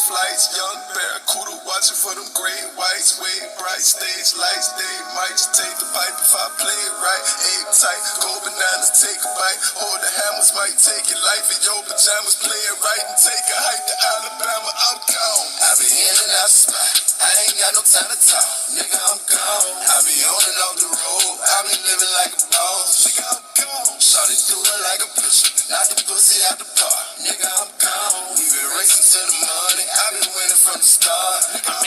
flights, young barracuda watching for them gray whites, way bright stage lights, they might just take the pipe if I play it right, aim tight, go bananas, take a bite, hold the hammers, might take your life in your pajamas, play it right and take a hike to Alabama, I'm gone. I be in and out the spot, I ain't got no time to talk, nigga, I'm gone. I be on and off the road, I be living like a boss, nigga, I'm gone. Shawty do it like a bishop, not the pussy out the park, nigga, I'm gone. We been racing to the money, I been winning from the start, nigga, I'm gone.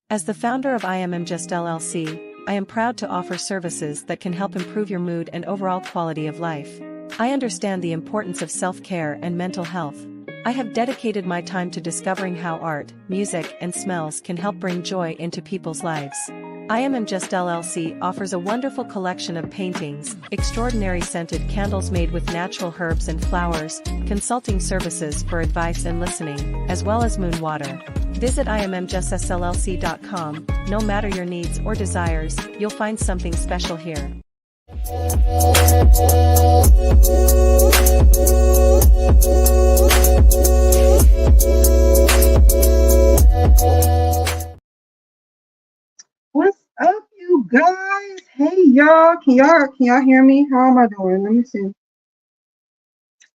As the founder of Immjuss LLC, I am proud to offer services that can help improve your mood and overall quality of life. I understand the importance of self-care and mental health. I have dedicated my time to discovering how art, music, and smells can help bring joy into people's lives. Immjuss LLC offers a wonderful collection of paintings, extraordinary scented candles made with natural herbs and flowers, consulting services for advice and listening, as well as moon water. Visit immjussllc.com. No matter your needs or desires, you'll find something special here. What's up, you guys? Hey, y'all. Can y'all hear me? How am I doing? Let me see.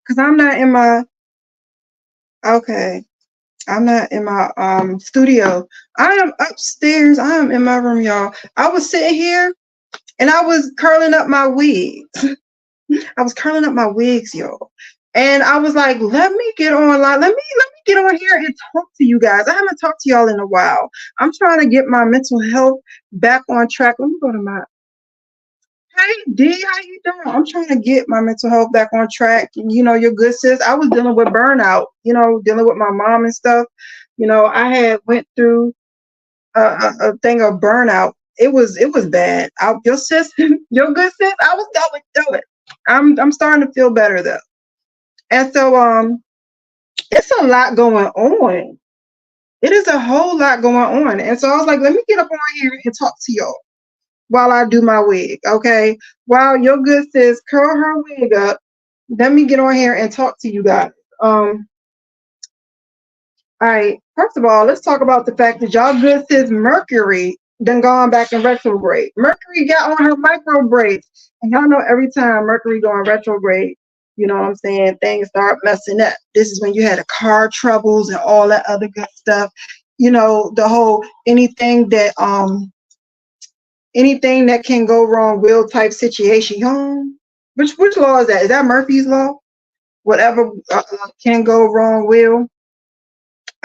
Cause I'm not in my studio. I am upstairs. I am in my room, y'all. I was sitting here and I was curling up my wigs. I was curling up my wigs, y'all. And I was like, let me get online. Let me get on here and talk to you guys. I haven't talked to y'all in a while. I'm trying to get my mental health back on track. Let me go to my Hey D, how you doing? I'm trying to get my mental health back on track. You know, your good sis. I was dealing with burnout, dealing with my mom and stuff. I had went through a thing of burnout. It was bad. Your sis, your good sis, I was going through it. I'm starting to feel better though. And so it's a lot going on. It is a whole lot going on. And so I was like, let me get up on here and talk to y'all while I do my wig, okay? While your good sis curl her wig up, let me get on here and talk to you guys. All right, first of all, let's talk about the fact that y'all good sis Mercury done gone back in retrograde. Mercury got on her microbraids. And y'all know every time Mercury go in retrograde, you know what I'm saying, things start messing up. This is when you had the car troubles and all that other good stuff. The whole anything that can go wrong will type situation. Which law is that? Is that Murphy's law? Whatever can go wrong will.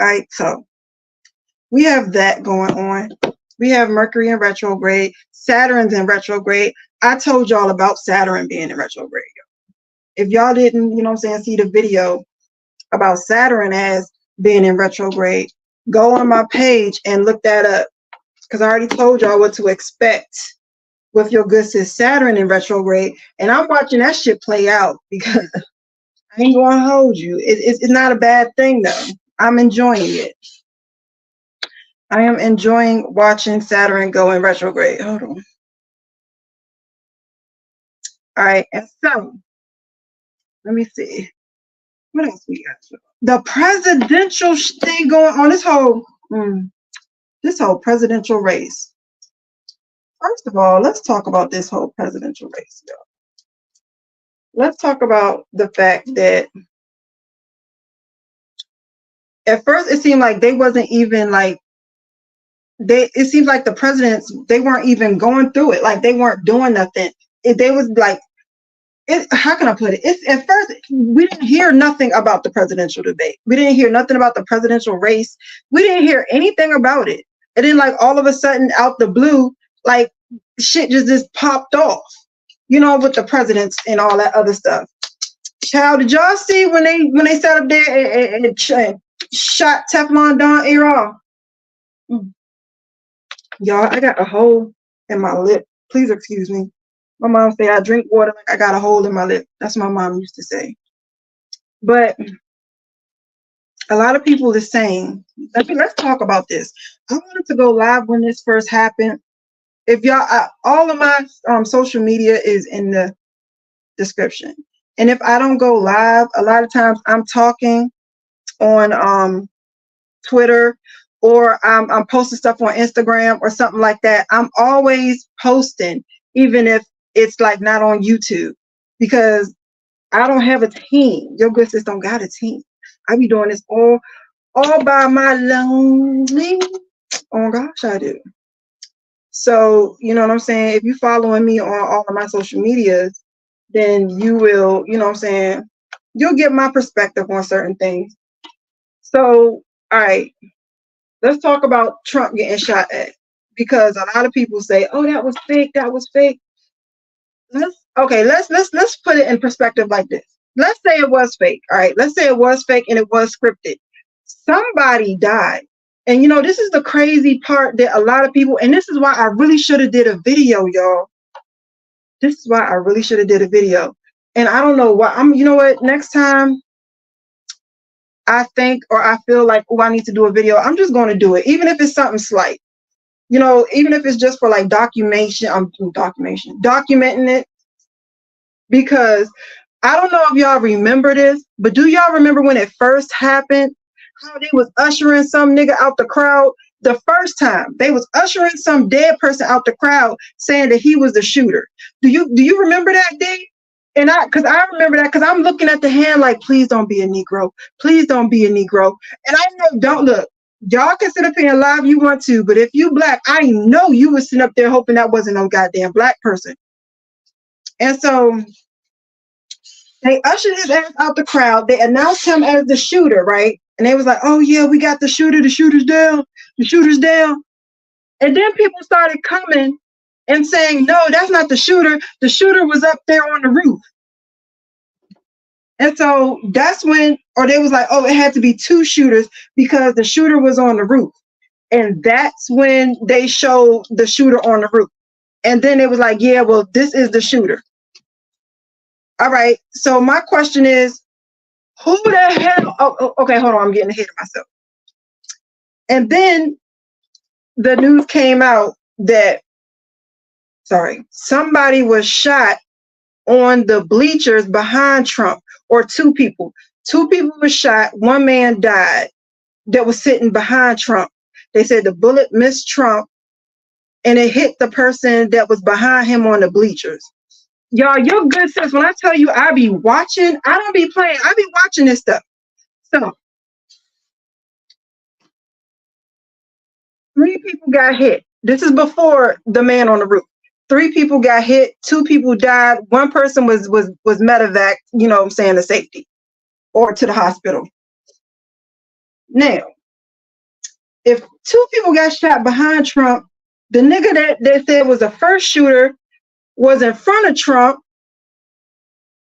All right, so we have that going on. We have Mercury in retrograde. Saturn's in retrograde. I told y'all about Saturn being in retrograde. If y'all didn't, see the video about Saturn as being in retrograde, go on my page and look that up. Because I already told y'all what to expect with your good sis Saturn in retrograde. And I'm watching that shit play out because I ain't going to hold you. It's not a bad thing, though. I'm enjoying it. I am enjoying watching Saturn go in retrograde. Hold on. All right. And so, let me see. What else we got? The presidential thing going on, this whole presidential race. First of all, let's talk about this whole presidential race, y'all. Let's talk about the fact that at first it seemed like they wasn't even like it seems like the presidents, they weren't even going through it, like they weren't doing nothing. They was like, how can I put it? At first we didn't hear nothing about the presidential debate. We didn't hear nothing about the presidential race. We didn't hear anything about it. And then like all of a sudden out the blue, like shit just popped off, with the presidents and all that other stuff. Child, did y'all see when they sat up there and shot Teflon Don Iran? Y'all, I got a hole in my lip. Please excuse me. My mom say I drink water like I got a hole in my lip. That's what my mom used to say. But a lot of people are saying, let's talk about this. I wanted to go live when this first happened. If y'all, all of my social media is in the description. And if I don't go live, a lot of times I'm talking on Twitter, or I'm posting stuff on Instagram or something like that. I'm always posting, even if it's like not on YouTube, because I don't have a team. Your good sis don't got a team. I be doing this all by my lonely. Oh gosh, I do. So, you know what I'm saying? If you following me on all of my social medias, then you will, you know what I'm saying, you'll get my perspective on certain things. So, all right, let's talk about Trump getting shot at, because a lot of people say, "Oh, that was fake. That was fake." Let's put it in perspective like this. Let's say it was fake. All right, let's say it was fake and it was scripted. Somebody died. And you know, this is the crazy part that a lot of people, and this is why I really should have did a video, y'all. This is why I really should have did a video. And I don't know why. You know what? Next time I think or I feel like, oh, I need to do a video, I'm just going to do it, even if it's something slight. You know, even if it's just for like documenting it, because I don't know if y'all remember this, but do y'all remember when it first happened? How they was ushering some nigga out the crowd the first time. They was ushering some dead person out the crowd, saying that he was the shooter. Do you remember that day? And cause I remember that, cause I'm looking at the hand like, please don't be a Negro. Please don't be a Negro. And I know, don't look. Y'all can sit up here and lie if you want to, but if you black, I know you was sitting up there hoping that wasn't no goddamn black person. And so they ushered his ass out the crowd. They announced him as the shooter, right? And they was like, "Oh yeah, we got the shooter. The shooter's down. The shooter's down." And then people started coming and saying, "No, that's not the shooter. The shooter was up there on the roof." And so that's when, or they was like, "Oh, it had to be two shooters because the shooter was on the roof." And that's when they showed the shooter on the roof. And then it was like, "Yeah, well, this is the shooter." All right. So my question is, who the hell? Oh, okay, hold on. I'm getting ahead of myself. And then the news came out that, somebody was shot on the bleachers behind Trump, or two people. Two people were shot. One man died that was sitting behind Trump. They said the bullet missed Trump and it hit the person that was behind him on the bleachers. Y'all, you're good sis. When I tell you I be watching, I don't be playing. I be watching this stuff. So 3 people got hit. This is before the man on the roof. 3 people got hit. 2 people died. 1 person was medevac, you know what I'm saying, to safety or to the hospital. Now, if 2 people got shot behind Trump, the nigga that they said was the first shooter was in front of Trump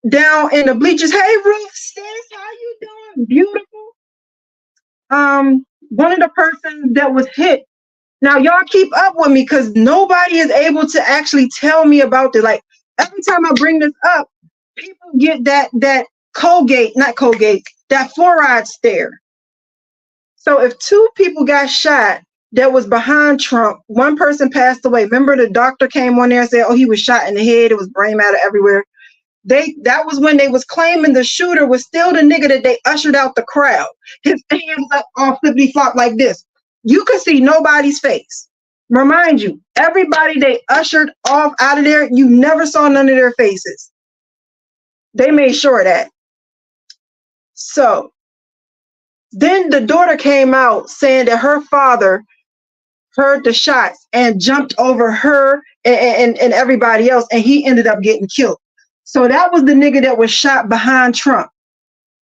down in the bleachers. Hey, Ruth, sis, how you doing? Beautiful. One of the persons that was hit. Now, y'all keep up with me, because nobody is able to actually tell me about this. Like, every time I bring this up, people get that that fluoride stare. So if 2 people got shot that was behind Trump, 1 person passed away. Remember the doctor came on there and said, oh, he was shot in the head. It was brain matter everywhere. That was when they was claiming the shooter was still the nigga that they ushered out the crowd. His hands up all flippity flop like this. You could see nobody's face. Remind you, everybody they ushered off out of there, you never saw none of their faces. They made sure of that. So then the daughter came out saying that her father heard the shots and jumped over her and everybody else, and he ended up getting killed. So that was the nigga that was shot behind Trump.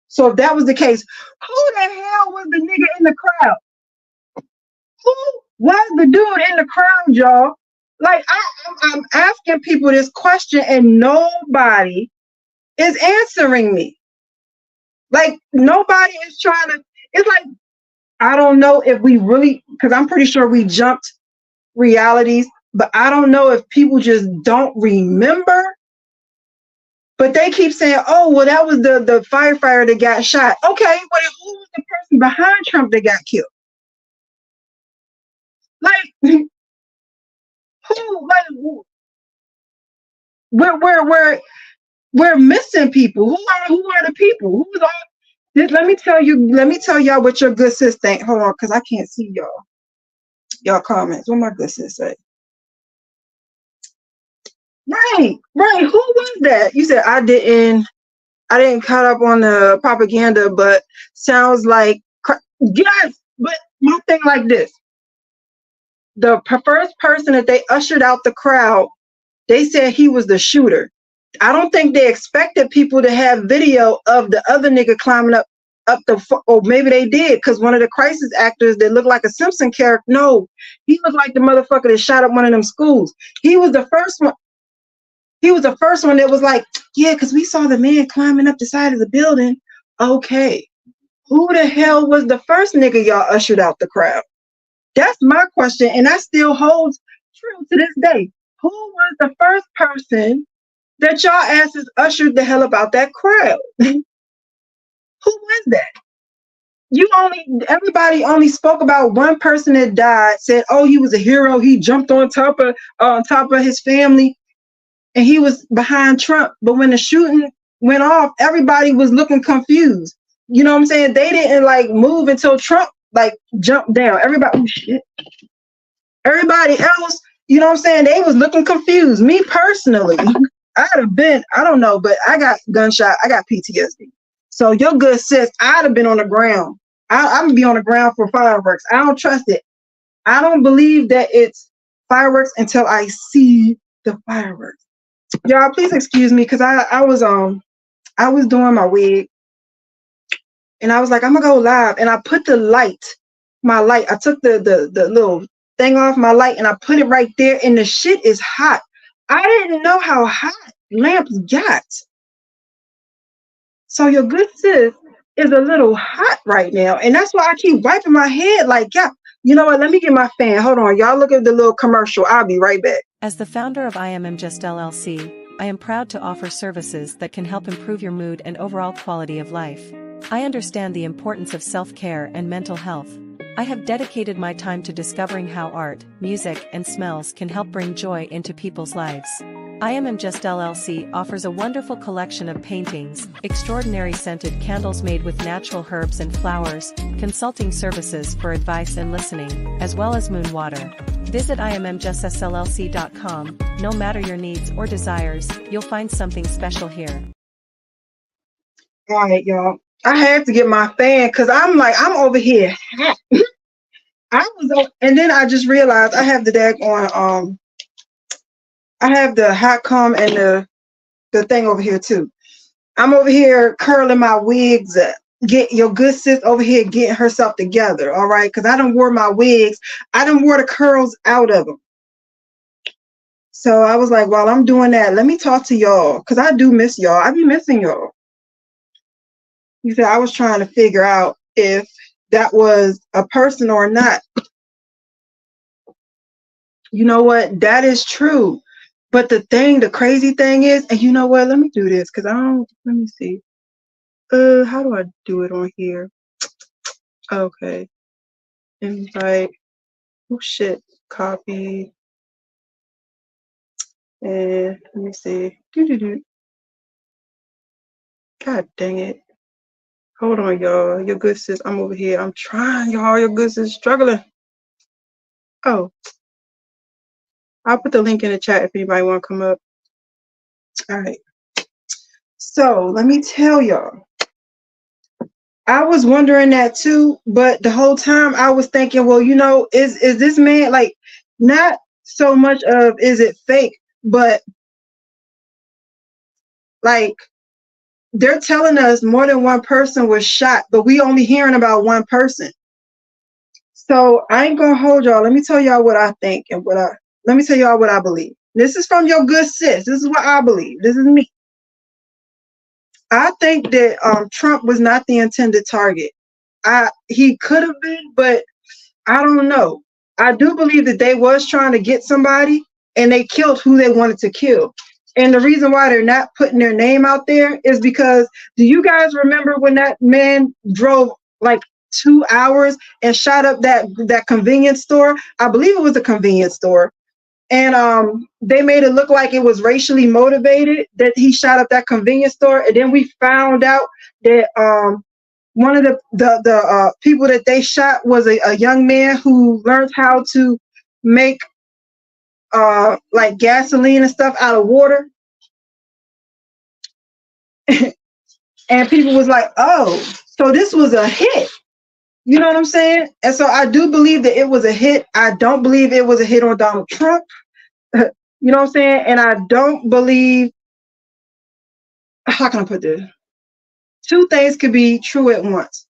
So if that was the case, who the hell was the nigga in the crowd? Who was the dude in the crowd, y'all? Like, I'm asking people this question and nobody is answering me. Like, nobody is trying to, it's like, I don't know if we really, because I'm pretty sure we jumped realities, but I don't know if people just don't remember. But they keep saying, oh, well, that was the firefighter that got shot. Okay, but who was the person behind Trump that got killed? Like, who? Like, where? we're missing people. Who are the people? Who's all this? Let me tell y'all what your good sis think. Hold on, because I can't see y'all comments. What my good sis say? Right. Who was that? You said I didn't cut up on the propaganda, but sounds like yes. But my thing like this: the first person that they ushered out the crowd, they said he was the shooter. I don't think they expected people to have video of the other nigga climbing up or maybe they did, because one of the crisis actors that looked like a Simpson character. No, he looked like the motherfucker that shot up one of them schools. He was the first one. He was the first one that was like, yeah, because we saw the man climbing up the side of the building. Okay, who the hell was the first nigga y'all ushered out the crowd? That's my question, and that still holds true to this day. Who was the first person that y'all asses ushered the hell about that crowd? Who was that? Everybody only spoke about one person that died, said, oh, he was a hero. He jumped on top of his family, and he was behind Trump. But when the shooting went off, everybody was looking confused. You know what I'm saying? They didn't like move until Trump like jumped down. Everybody, oh shit. Everybody else, you know what I'm saying? They was looking confused. Me personally, I'd have been, I don't know, but I got gunshot. I got PTSD. So your good sis, I'd have been on the ground. I'm gonna be on the ground for fireworks. I don't trust it. I don't believe that it's fireworks until I see the fireworks. Y'all, please excuse me, because I was doing my wig, and I was like, I'm gonna go live, and I put my light. I took the little thing off my light, and I put it right there, and the shit is hot. I didn't know how hot lamps got. So your good sis is a little hot right now, and that's why I keep wiping my head like, yeah, you know what? Let me get my fan. Hold on, y'all look at the little commercial. I'll be right back. As the founder of Immjuss LLC, I am proud to offer services that can help improve your mood and overall quality of life. I understand the importance of self-care and mental health. I have dedicated my time to discovering how art, music, and smells can help bring joy into people's lives. Immjuss LLC offers a wonderful collection of paintings, extraordinary scented candles made with natural herbs and flowers, consulting services for advice and listening, as well as moon water. Visit immjussllc.com. No matter your needs or desires, you'll find something special here. All right, y'all. I had to get my fan because I'm over here. And then I just realized I have the daggone I have the hot comb and the thing over here too. I'm over here curling my wigs up. Get your good sis over here getting herself together, all right? Because I done wore my wigs. I done wore the curls out of them. So I was like, while I'm doing that, let me talk to y'all because I do miss y'all. I be missing y'all. You said I was trying to figure out if that was a person or not. You know what? That is true. But the crazy thing is, and you know what? Let me do this because let me see. How do I do it on here? Okay. Invite. Oh shit. Copy. And let me see. God dang it. Hold on, y'all. Your good sis, I'm over here. I'm trying, y'all. Your good sis is struggling. Oh. I'll put the link in the chat if anybody want to come up. All right. So let me tell y'all. I was wondering that too, but the whole time I was thinking, well, you know, is this man like not so much of is it fake, but like they're telling us more than one person was shot, but we only hearing about one person. So I ain't gonna hold y'all. Let me tell y'all what I think and let me tell y'all what I believe. This is from your good sis. This is what I believe. This is me. I think that Trump was not the intended target. He could have been, but I don't know. I do believe that they was trying to get somebody and they killed who they wanted to kill. And the reason why they're not putting their name out there is because do you guys remember when that man drove like 2 hours and shot up that convenience store? I believe it was a convenience store. And they made it look like it was racially motivated that he shot up that convenience store. And then we found out that one of the people that they shot was a young man who learned how to make like gasoline and stuff out of water. And people was like, oh, so this was a hit. You know what I'm saying? And so I do believe that it was a hit. I don't believe it was a hit on Donald Trump. You know what I'm saying? And I don't believe, how can I put this? Two things could be true at once.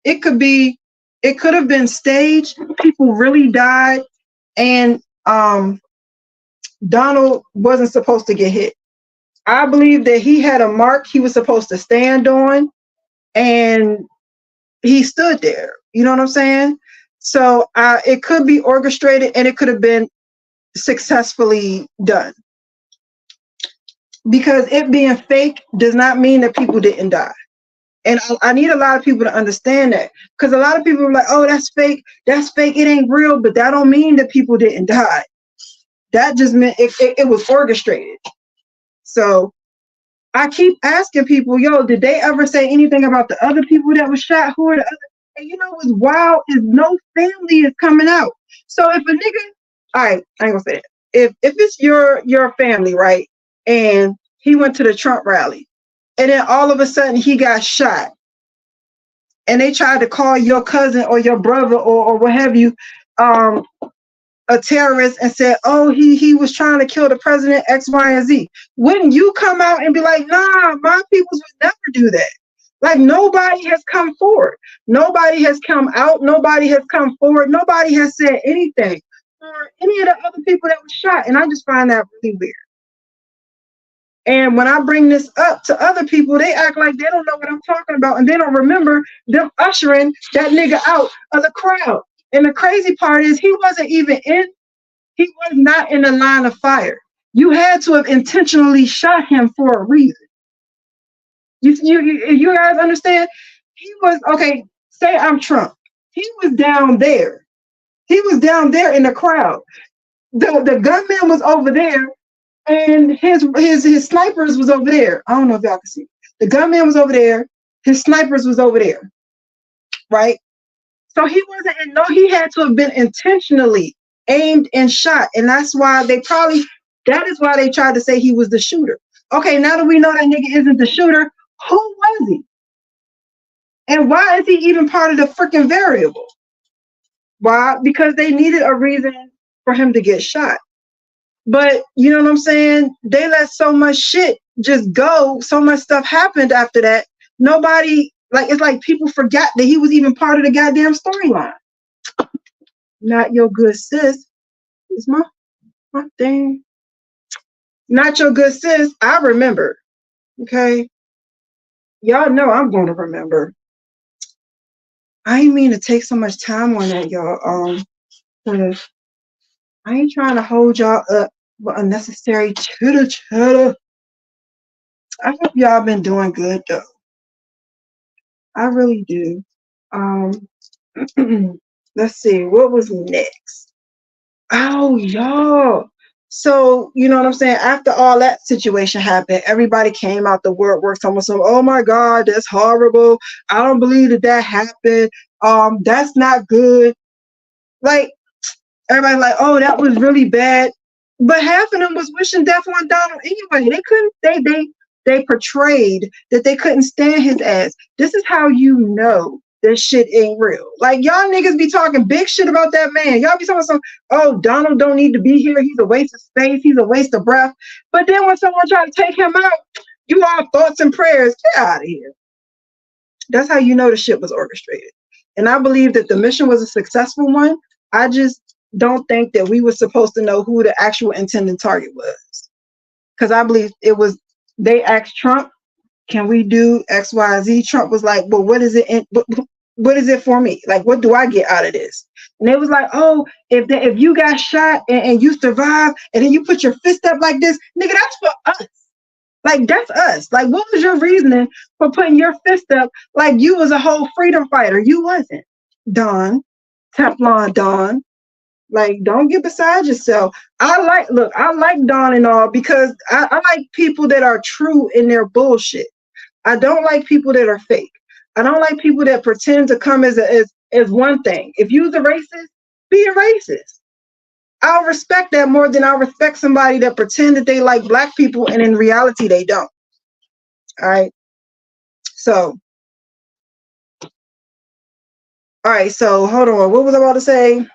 It could have been staged. People really died. And Donald wasn't supposed to get hit. I believe that he had a mark he was supposed to stand on, and he stood there. You know what I'm saying? So it could be orchestrated, and it could have been successfully done. Because it being fake does not mean that people didn't die. And I need a lot of people to understand that. Because a lot of people are like, oh, that's fake. That's fake. It ain't real. But that don't mean that people didn't die. That just meant it was orchestrated. So I keep asking people, yo, did they ever say anything about the other people that was shot? Who are the other? And you know what's wild is no family is coming out. So if a nigga, all right, I ain't gonna say that. If it's your family, right, and he went to the Trump rally, and then all of a sudden he got shot, and they tried to call your cousin or your brother or what have you, a terrorist, and said, oh, he was trying to kill the president, X, Y, and Z. Wouldn't you come out and be like, nah, my peoples would never do that? Like, nobody has come forward. Nobody has come out. Nobody has come forward. Nobody has said anything for any of the other people that were shot. And I just find that really weird. And when I bring this up to other people, they act like they don't know what I'm talking about. And they don't remember them ushering that nigga out of the crowd. And the crazy part is he was not in the line of fire. You had to have intentionally shot him for a reason. You guys understand? He was, okay, say I'm Trump. He was down there. He was down there in the crowd. The gunman was over there, and his snipers was over there. I don't know if y'all can see. The gunman was over there. His snipers was over there. Right? So he he had to have been intentionally aimed and shot. And that's why that is why they tried to say he was the shooter. Okay, now that we know that nigga isn't the shooter, who was he? And why is he even part of the freaking variable? Why? Because they needed a reason for him to get shot. But you know what I'm saying? They let so much shit just go. So much stuff happened after that. Nobody, like, it's like people forgot that he was even part of the goddamn storyline. Not your good sis. Is my thing. Not your good sis. I remember. Okay. Y'all know I'm going to remember. I ain't mean to take so much time on that, y'all. I ain't trying to hold y'all up with unnecessary chitter. I hope y'all been doing good though. I really do. Let's see, what was next? Oh, y'all. So, you know what I'm saying? After all that situation happened, everybody came out the woodwork talking about, oh my God, that's horrible. I don't believe that happened. That's not good. Like, everybody's like, oh, that was really bad. But half of them was wishing death on Donald anyway. They portrayed that they couldn't stand his ass. This is how you know this shit ain't real. Like, y'all niggas be talking big shit about that man. Y'all be talking some, oh, Donald don't need to be here. He's a waste of space. He's a waste of breath. But then when someone try to take him out, you all thoughts and prayers. Get out of here. That's how you know the shit was orchestrated. And I believe that the mission was a successful one. I just don't think that we were supposed to know who the actual intended target was. Because I believe they asked Trump, can we do X, Y, Z? Trump was like, well, what is it for me? Like, what do I get out of this? And it was like, oh, if you got shot and you survived, and then you put your fist up like this, nigga, that's for us. Like, that's us. Like, what was your reasoning for putting your fist up like you was a whole freedom fighter? You wasn't. Don, Teflon Don. Like, don't get beside yourself. I like Dawn and all because I like people that are true in their bullshit. I don't like people that are fake. I don't like people that pretend to come as one thing. If you're a racist, be a racist. I'll respect that more than I'll respect somebody that pretend that they like black people and in reality they don't. All right. So, all right. So hold on. What was I about to say?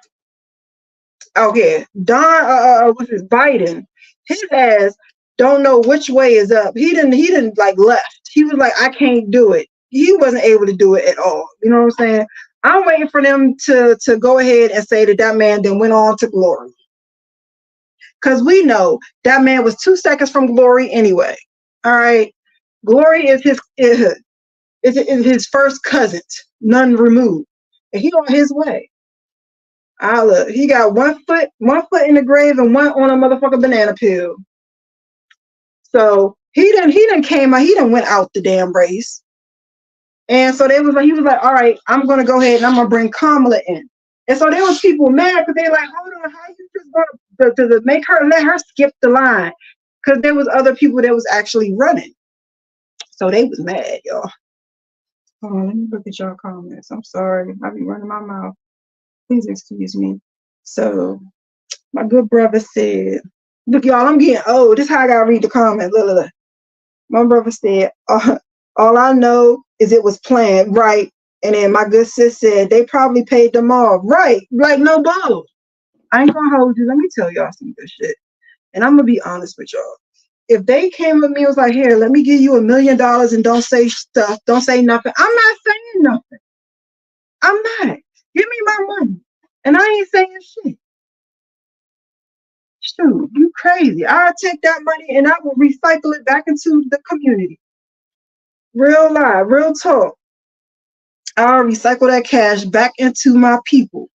Oh yeah, Don. What's his Biden? His ass don't know which way is up. He didn't like left. He was like, I can't do it. He wasn't able to do it at all. You know what I'm saying? I'm waiting for them to go ahead and say that man then went on to glory. Because we know that man was 2 seconds from glory anyway. All right. Glory is his first cousin, none removed. And he on his way. Look, he got one foot in the grave and one on a motherfucking banana peel. So he didn't came out, he didn't went out the damn race. And so he was like, all right, I'm gonna go ahead and I'm gonna bring Kamala in. And so there was people mad because they like, hold on, how you just gonna to make her let her skip the line? Because there was other people that was actually running. So they was mad, y'all. Hold on, let me look at y'all comments. I'm sorry, I be running my mouth. Please excuse me. So my good brother said, look, y'all, I'm getting old. This is how I gotta read the comments. Look. My brother said, all I know is it was planned, right? And then my good sis said, they probably paid them off. Right, like no bull. I ain't gonna hold you. Let me tell y'all some good shit. And I'm gonna be honest with y'all. If they came with me and was like, here, let me give you $1 million and don't say stuff, don't say nothing. I'm not saying nothing. I'm not. Give me my money. And I ain't saying shit. Shoot, you crazy. I'll take that money and I will recycle it back into the community. Real life, real talk. I'll recycle that cash back into my people.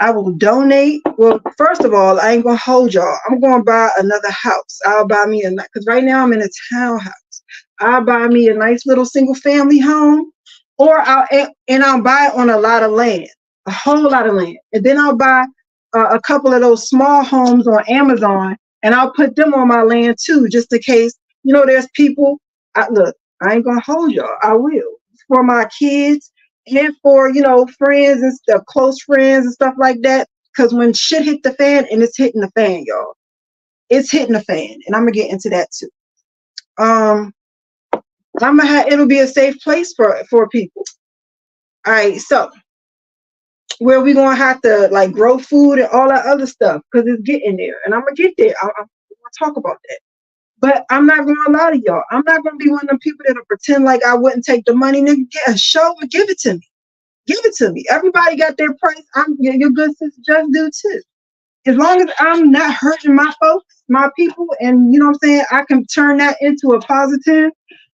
I will donate. Well, first of all, I ain't gonna hold y'all. I'm gonna buy another house. I'll buy me because right now I'm in a townhouse. I'll buy me a nice little single family home, or I'll buy on a lot of land, a whole lot of land, and then I'll buy a couple of those small homes on Amazon, and I'll put them on my land too, just in case there's people. Look, I ain't gonna hold y'all. I will for my kids and for friends and stuff, close friends and stuff like that. Because when shit hit the fan, and it's hitting the fan, y'all, it's hitting the fan, and I'm gonna get into that too. It'll be a safe place for people. All right, so where we gonna have to like grow food and all that other stuff because it's getting there, and I'm gonna get there. I'm gonna talk about that. But I'm not gonna lie to y'all. I'm not gonna be one of them people that'll pretend like I wouldn't take the money. Nigga, get a show and give it to me. Give it to me. Everybody got their price. Your good sister just do too. As long as I'm not hurting my folks, my people, and you know what I'm saying, I can turn that into a positive.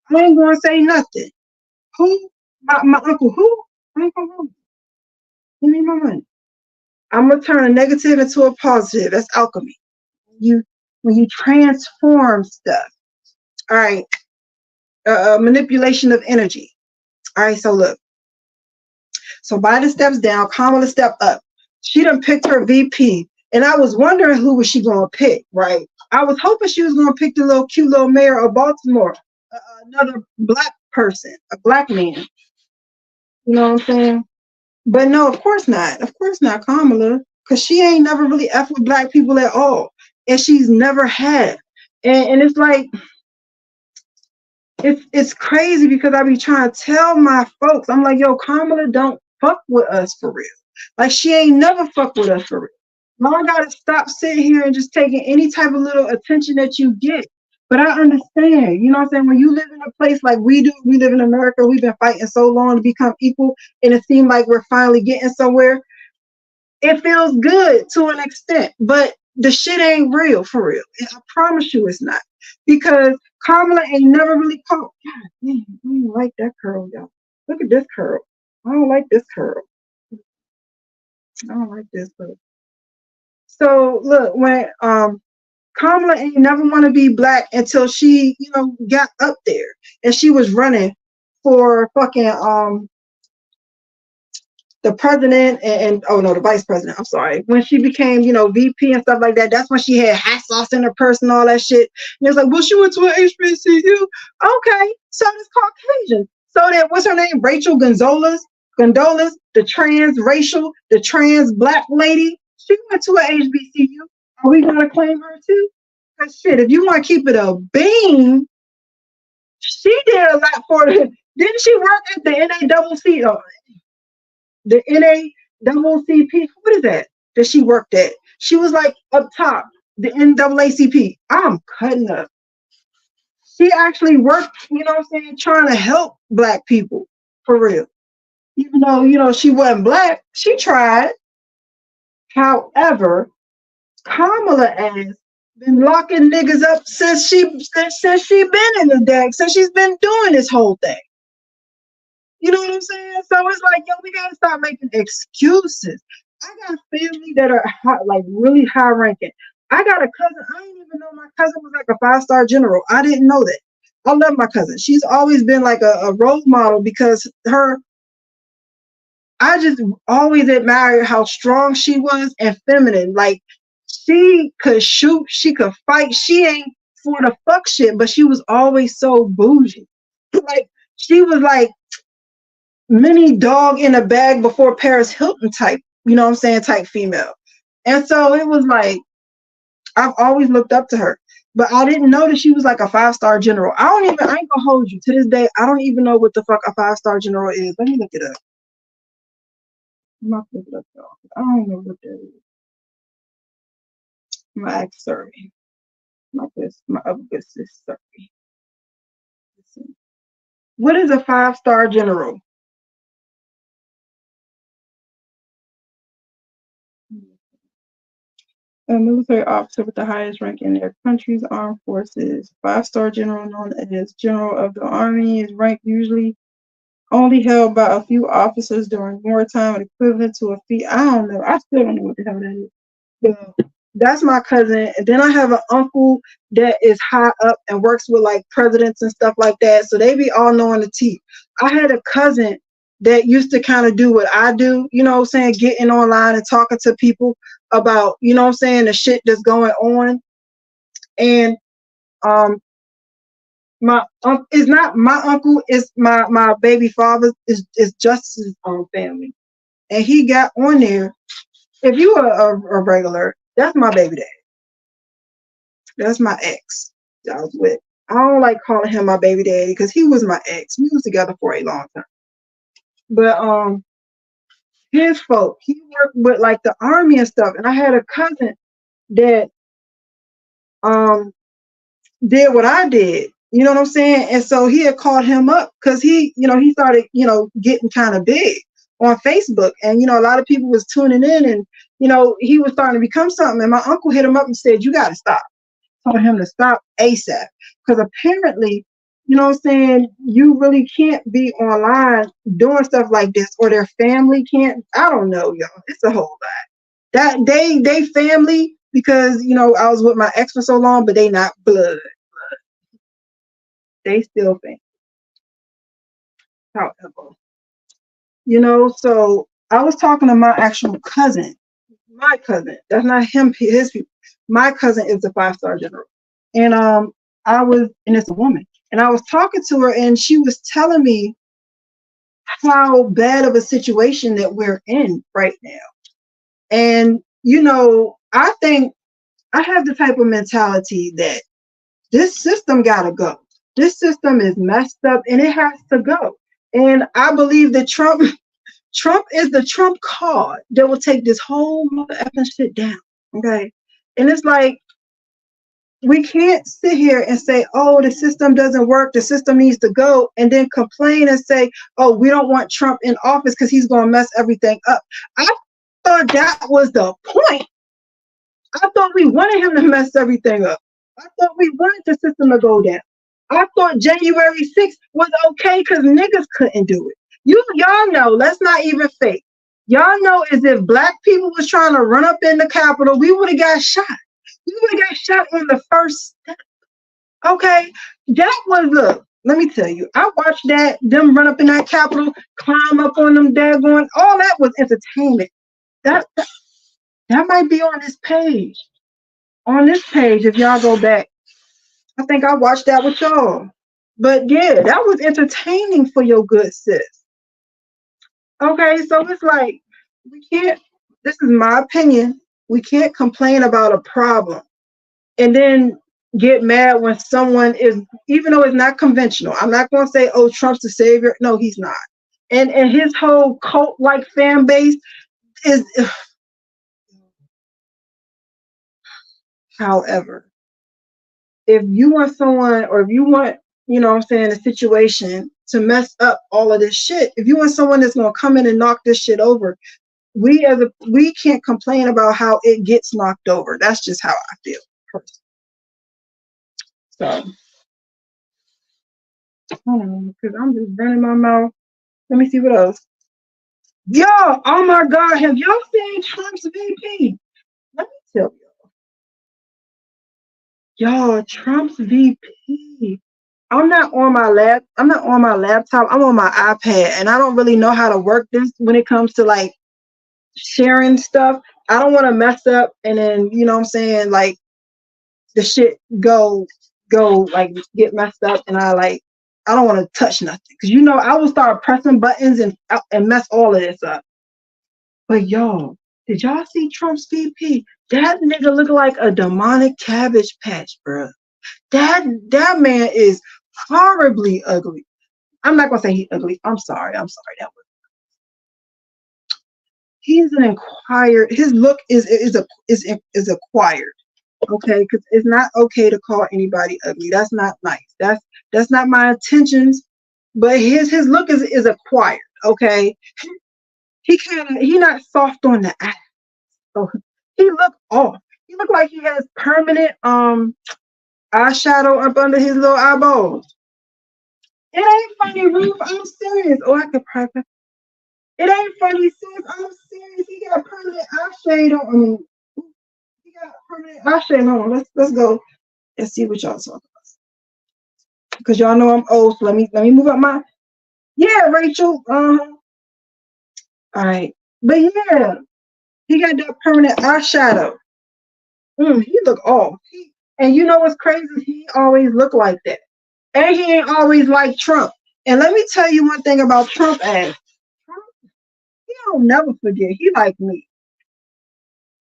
I ain't gonna say nothing. Who? My uncle? Who? I ain't gonna hold you. Give me my money. I'm gonna turn a negative into a positive. That's alchemy. When you transform stuff. All right. Manipulation of energy. All right. So look. So Biden steps down. Kamala stepped up. She done picked her VP, and I was wondering who was she gonna pick. Right. I was hoping she was gonna pick the cute little mayor of Baltimore, another black person, a black man. You know what I'm saying? But no, of course not. Of course not Kamala, because she ain't never really effed with black people at all. And she's never had. And it's like, it's crazy because I be trying to tell my folks, I'm like, yo, Kamala don't fuck with us for real. Like, she ain't never fucked with us for real. Now I gotta stop sitting here and just taking any type of little attention that you get. But I understand, you know what I'm saying? When you live in a place like we do, we live in America, we've been fighting so long to become equal, and it seems like we're finally getting somewhere. It feels good to an extent, but the shit ain't real for real. I promise you it's not. Because Kamala ain't never really caught. God damn, I don't like that curl, y'all. Look at this curl. I don't like this curl. I don't like this curl. So look, when Kamala ain't never want to be black until she, got up there and she was running for fucking the president and oh no, the vice president, I'm sorry, when she became, VP and stuff like that, that's when she had hot sauce in her purse and all that shit. And it was like, well, she went to an HBCU. Okay, so it's Caucasian. So that, what's her name? Rachel Gonzalez, the the trans black lady. She went to an HBCU. Are we gonna claim her too? Because shit, if you want to keep it a bean, she did a lot for it. Didn't she work at the NACC? The NAACP, what is that she worked at? She was like up top, the NAACP. I'm cutting up. She actually worked, trying to help black people, for real. Even though, she wasn't black, she tried. However, Kamala has been locking niggas up since she been in the deck, since she's been doing this whole thing. You know what I'm saying? So it's like, yo, we gotta stop making excuses. I got family that are really high ranking. I got a cousin. I didn't even know my cousin was like a 5-star general. I didn't know that. I love my cousin. She's always been like a role model because I just always admired how strong she was and feminine. Like, she could shoot, she could fight. She ain't for the fuck shit, but she was always so bougie. Like, she was like mini dog in a bag before Paris Hilton type, type female. And so it was like, I've always looked up to her, but I didn't know that she was like a 5-star general. I ain't gonna hold you. To this day, I don't even know what the fuck a 5-star general is. Let me look it up. I'm not looking it up, y'all. I don't know what that is. My ex survey. My other business survey. What is a 5-star general? A military officer with the highest rank in their country's armed forces. 5-star general, known as General of the Army, is ranked usually only held by a few officers during wartime, equivalent to a fee. I don't know. I still don't know what the hell that is. But that's my cousin. And then I have an uncle that is high up and works with like presidents and stuff like that. So they be all knowing the tea. I had a cousin that used to kind of do what I do, getting online and talking to people about, the shit that's going on. And my it's not my uncle, it's my baby father is Juss's family. And he got on there. If you are a regular, that's my baby dad. That's my ex that I was with. I don't like calling him my baby daddy because he was my ex. We was together for a long time. But his folk, he worked with like the army and stuff. And I had a cousin that did what I did. You know what I'm saying? And so he had called him up because he started, getting kind of big on Facebook. And, a lot of people was tuning in and, he was starting to become something. And my uncle hit him up and said, you got to stop. Told him to stop ASAP. Because apparently, you really can't be online doing stuff like this, or their family can't. I don't know, y'all. It's a whole lot. That they family, because, I was with my ex for so long, but they not blood. They still family. However, so I was talking to my actual cousin. My cousin. That's not him, his people. My cousin is a 5-star general. And and it's a woman. And I was talking to her and she was telling me how bad of a situation that we're in right now. And, I think I have the type of mentality that this system gotta go. This system is messed up and it has to go. And I believe that Trump is the trump card that will take this whole mother effing shit down. Okay. And it's like, we can't sit here and say, oh, the system doesn't work, the system needs to go, and then complain and say, oh, we don't want Trump in office because he's going to mess everything up. I thought that was the point. I thought we wanted him to mess everything up. I thought we wanted the system to go down. I thought January 6th was okay because niggas couldn't do it. Y'all know, let's not even fake. Y'all know, as if black people was trying to run up in the Capitol, we would have got shot. We would have got shot on the first step. Okay? That was, look, Let me tell you, I watched them run up in that Capitol, climb up on them daggone, all that was entertainment. That might be on this page. On this page, if y'all go back, I think I watched that with y'all. But yeah, that was entertaining for your good sis. Okay, so it's like, we can't, this is my opinion, we can't complain about a problem and then get mad when someone is, even though it's not conventional. I'm not going to say, oh, Trump's the savior. No, he's not. And his whole cult-like fan base is, however, if you want someone, or if you want, you know what I'm saying, a situation to mess up all of this shit, if you want someone that's going to come in and knock this shit over, we can't complain about how it gets knocked over. That's just how I feel personally. So, hold on, because I'm just running my mouth. Let me see what else. Yo, oh my God, have y'all seen Trump's VP? Let me tell y'all, Trump's VP. I'm not on my laptop. I'm on my iPad, and I don't really know how to work this when it comes to like sharing stuff. I don't want to mess up, and then, you know what I'm saying, like the shit go like get messed up, and I don't want to touch nothing, because you know I will start pressing buttons and mess all of this up. But y'all, did y'all see Trump's VP? That nigga look like a demonic cabbage patch, bro. That man is horribly ugly. I'm not gonna say he's ugly. I'm sorry. That was. He's an acquired. His look is acquired. Okay, because it's not okay to call anybody ugly. That's not nice. That's not my intentions. But his look is acquired. Okay, he not soft on the ass. So he look off. He look like he has permanent eyeshadow up under his little eyeballs. It ain't funny, Ruth. I'm serious. Oh, I could practice. It ain't funny, sis. I'm serious. He got permanent eyeshadow on. He got permanent eyeshadow on. Let's go and see what y'all talking about. Because y'all know I'm old. So let me move up my. Yeah, Rachel. All right. But yeah, he got that permanent eyeshadow. He look off. And you know what's crazy? He always look like that. And he ain't always like Trump. And let me tell you one thing about Trump ass. Trump, he don't never forget. He like me.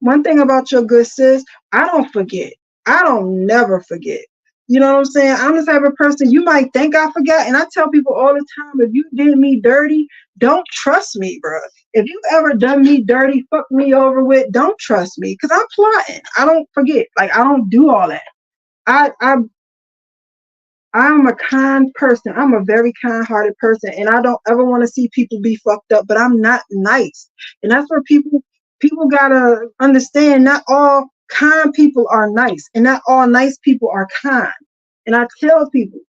One thing about your good sis, I don't forget. I don't never forget. You know what I'm saying? I'm the type of person, you might think I forgot. And I tell people all the time, if you did me dirty, don't trust me, bro. If you ever done me dirty, fuck me over with, don't trust me. Because I'm plotting. I don't forget. Like, I don't do all that. I'm a kind person. I'm a very kind-hearted person, and I don't ever want to see people be fucked up, but I'm not nice. And that's where people gotta understand, not all kind people are nice, and not all nice people are kind. And I tell people,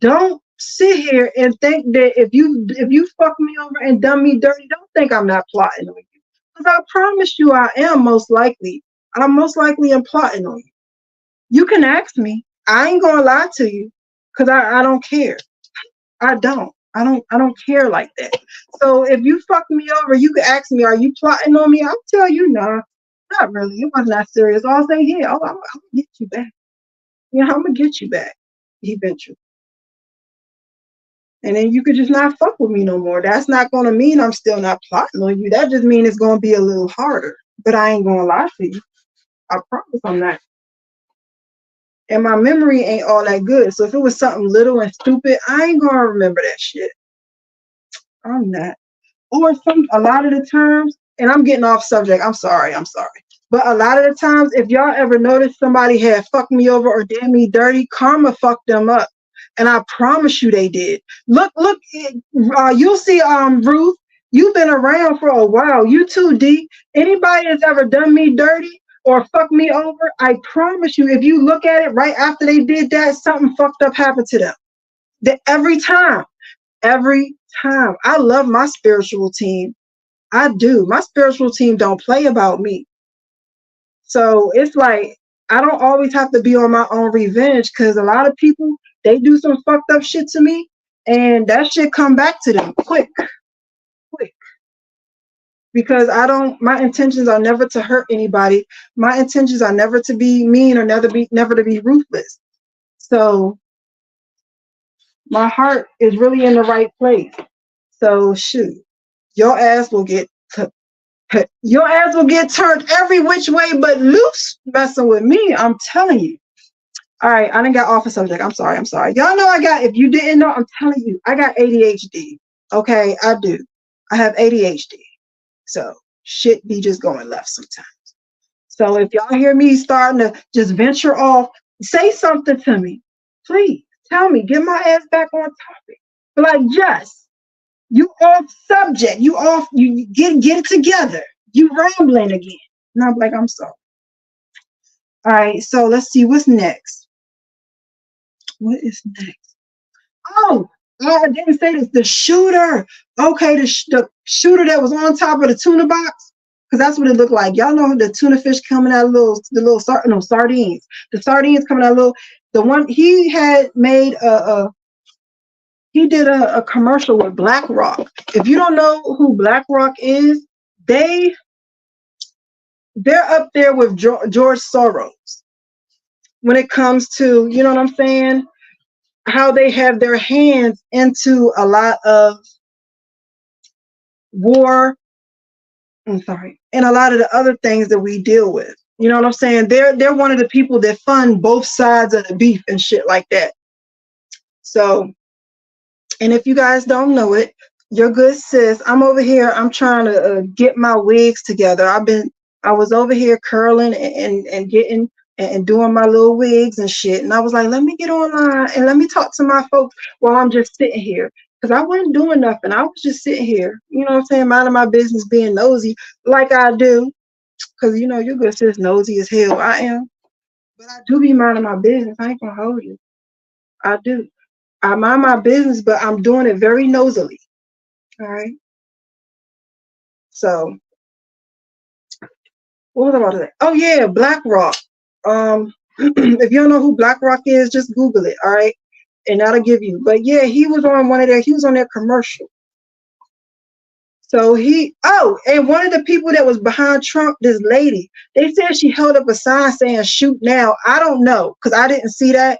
don't sit here and think that if you fuck me over and done me dirty, don't think I'm not plotting on you. Because I promise you I am most likely. I'm most likely am plotting on you. You can ask me. I ain't gonna lie to you. Because I don't care. I don't care like that. So if you fuck me over, you can ask me, are you plotting on me? I'll tell you, no, not really. It wasn't that serious. I'll say, yeah, I'm gonna get you back. You know, I'm gonna get you back eventually. And then you could just not fuck with me no more. That's not gonna mean I'm still not plotting on you. That just means it's gonna be a little harder. But I ain't gonna lie to you. I promise I'm not. And my memory ain't all that good. So if it was something little and stupid, I ain't gonna remember that shit. I'm not. Or a lot of the times, and I'm getting off subject. I'm sorry. But a lot of the times, if y'all ever notice somebody had fucked me over or did me dirty, karma fucked them up. And I promise you they did. Look, you'll see, Ruth, you've been around for a while. You too, D. Anybody that's ever done me dirty or fuck me over, I promise you, if you look at it right after they did that, something fucked up happened to them. Every time. I love my spiritual team. I do. My spiritual team don't play about me. So it's like, I don't always have to be on my own revenge, because a lot of people, They do some fucked up shit to me, and that shit come back to them quick. Because my intentions are never to hurt anybody. My intentions are never to be mean or never to be ruthless. So my heart is really in the right place. So shoot, your ass will get turned every which way but loose messing with me. I'm telling you. All right, I done got off the subject. I'm sorry. Y'all know if you didn't know, I'm telling you, I got ADHD. Okay, I do. I have ADHD. So shit be just going left sometimes. So if y'all hear me starting to just venture off, say something to me. Please tell me, get my ass back on topic. But like, Juss, you off subject. You get it together. You rambling again. And I'm like, I'm sorry. All right, so let's see what's next. What is next? Oh, I didn't say this. The shooter. Okay, the shooter that was on top of the tuna box. Because that's what it looked like. Y'all know the tuna fish coming out of sardines. The sardines coming out of the one he had made he did a commercial with BlackRock. If you don't know who BlackRock is, they're up there with George Soros when it comes to, you know what I'm saying, how they have their hands into a lot of war. I'm sorry, and a lot of the other things that we deal with. You know what I'm saying? They're one of the people that fund both sides of the beef and shit like that. So, and if you guys don't know it, your good sis, I'm over here. I'm trying to get my wigs together. I was over here curling and getting and doing my little wigs and shit. And I was like, let me get online and let me talk to my folks while I'm just sitting here. Because I wasn't doing nothing. I was just sitting here, you know what I'm saying, minding my business, being nosy like I do. Because, you know, your good sis nosy as hell. I am. But I do be minding my business. I ain't going to hold you. I do. I mind my business, but I'm doing it very nosily. All right. So, what was I about to say? Oh, yeah, BlackRock. If you don't know who BlackRock is, just Google it. All right. And that'll give you. But yeah, he was on their commercial. So and one of the people that was behind Trump, this lady, they said she held up a sign saying shoot now. I don't know, because I didn't see that.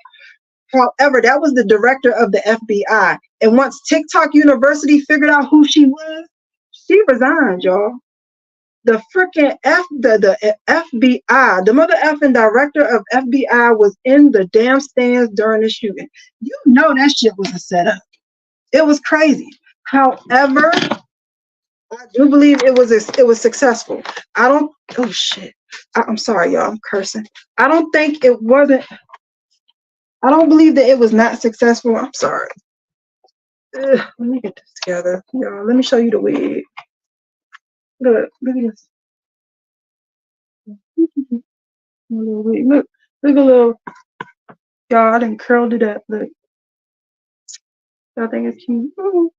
However, that was the director of the FBI. And once TikTok University figured out who she was, she resigned, y'all. The freaking the FBI, the mother effing director of FBI was in the damn stands during the shooting. You know that shit was a setup. It was crazy. However, I do believe it was successful. I'm sorry, y'all. I'm cursing. I don't believe that it was not successful. I'm sorry. Let me get this together. Y'all, let me show you the wig. Look at this. Look a little. Y'all, I done curled it up. Look. Y'all think it's cute? Ooh.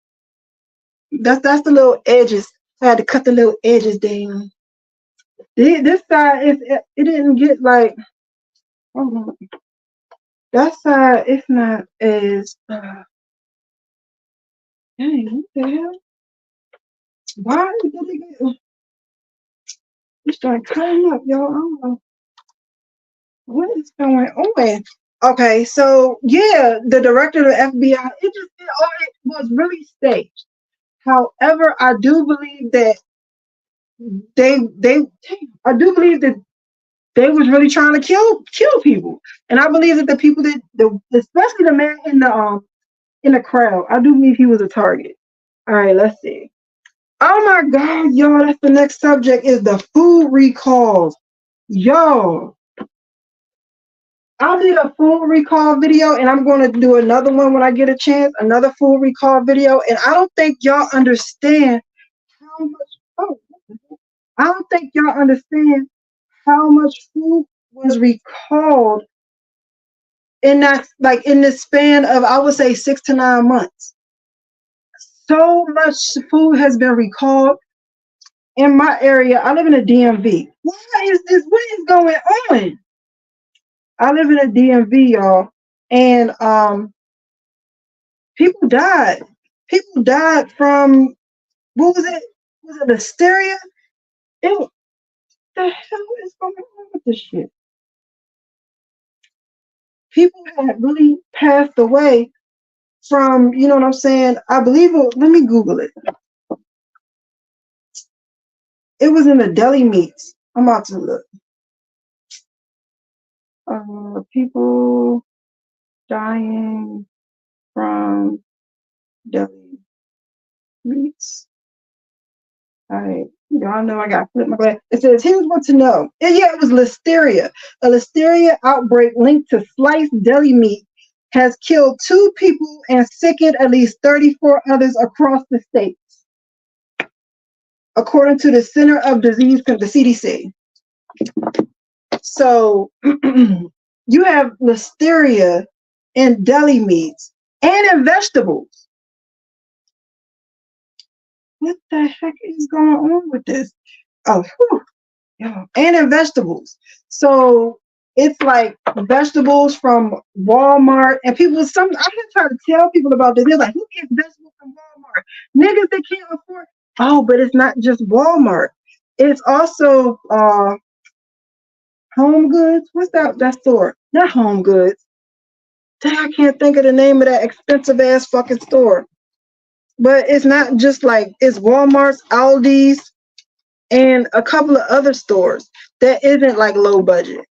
That's the little edges. I had to cut the little edges down. This side it didn't get like. Oh, that side it's not as. Dang, what the hell? Why did it get? It's starting cutting up, y'all. I don't know what is going on. Okay, so yeah, the director of the FBI, it was really staged. However, I do believe that they was really trying to kill people, and I believe that the people especially the man in the crowd, I do believe he was a target. All right, let's see. Oh my God, y'all, that's the next subject is the food recalls. Y'all, I did a food recall video and I'm going to do another one when I get a chance, another food recall video. And I don't think y'all understand how much, I don't think y'all understand how much food was recalled in this span of, I would say 6 to 9 months. So much food has been recalled. In my area, I live in a DMV. What is going on? I live in a DMV, y'all. And People died. People died from, what was it? Was it listeria? What the hell is going on with this shit? People had really passed away from, you know what I'm saying? I believe it, let me Google it. It was in the deli meats. I'm about to look. People dying from deli meats. Y'all know I got to flip my glass. It says, here's what to know. And yeah, it was listeria. A listeria outbreak linked to sliced deli meat has killed 2 people and sickened at least 34 others across the states, according to the Center of Disease, the CDC. So you have listeria in deli meats and in vegetables. What the heck is going on with this? Oh, whew. Yeah. And in vegetables. So it's like vegetables from Walmart, and people, I've been trying to tell people about this. They're like, who gets vegetables from Walmart? Niggas that can't afford. Oh, but it's not just Walmart. It's also Home Goods. What's that store? Not Home Goods. Dang, I can't think of the name of that expensive ass fucking store. But it's not just like, it's Walmart's, Aldi's, and a couple of other stores that isn't like low budget.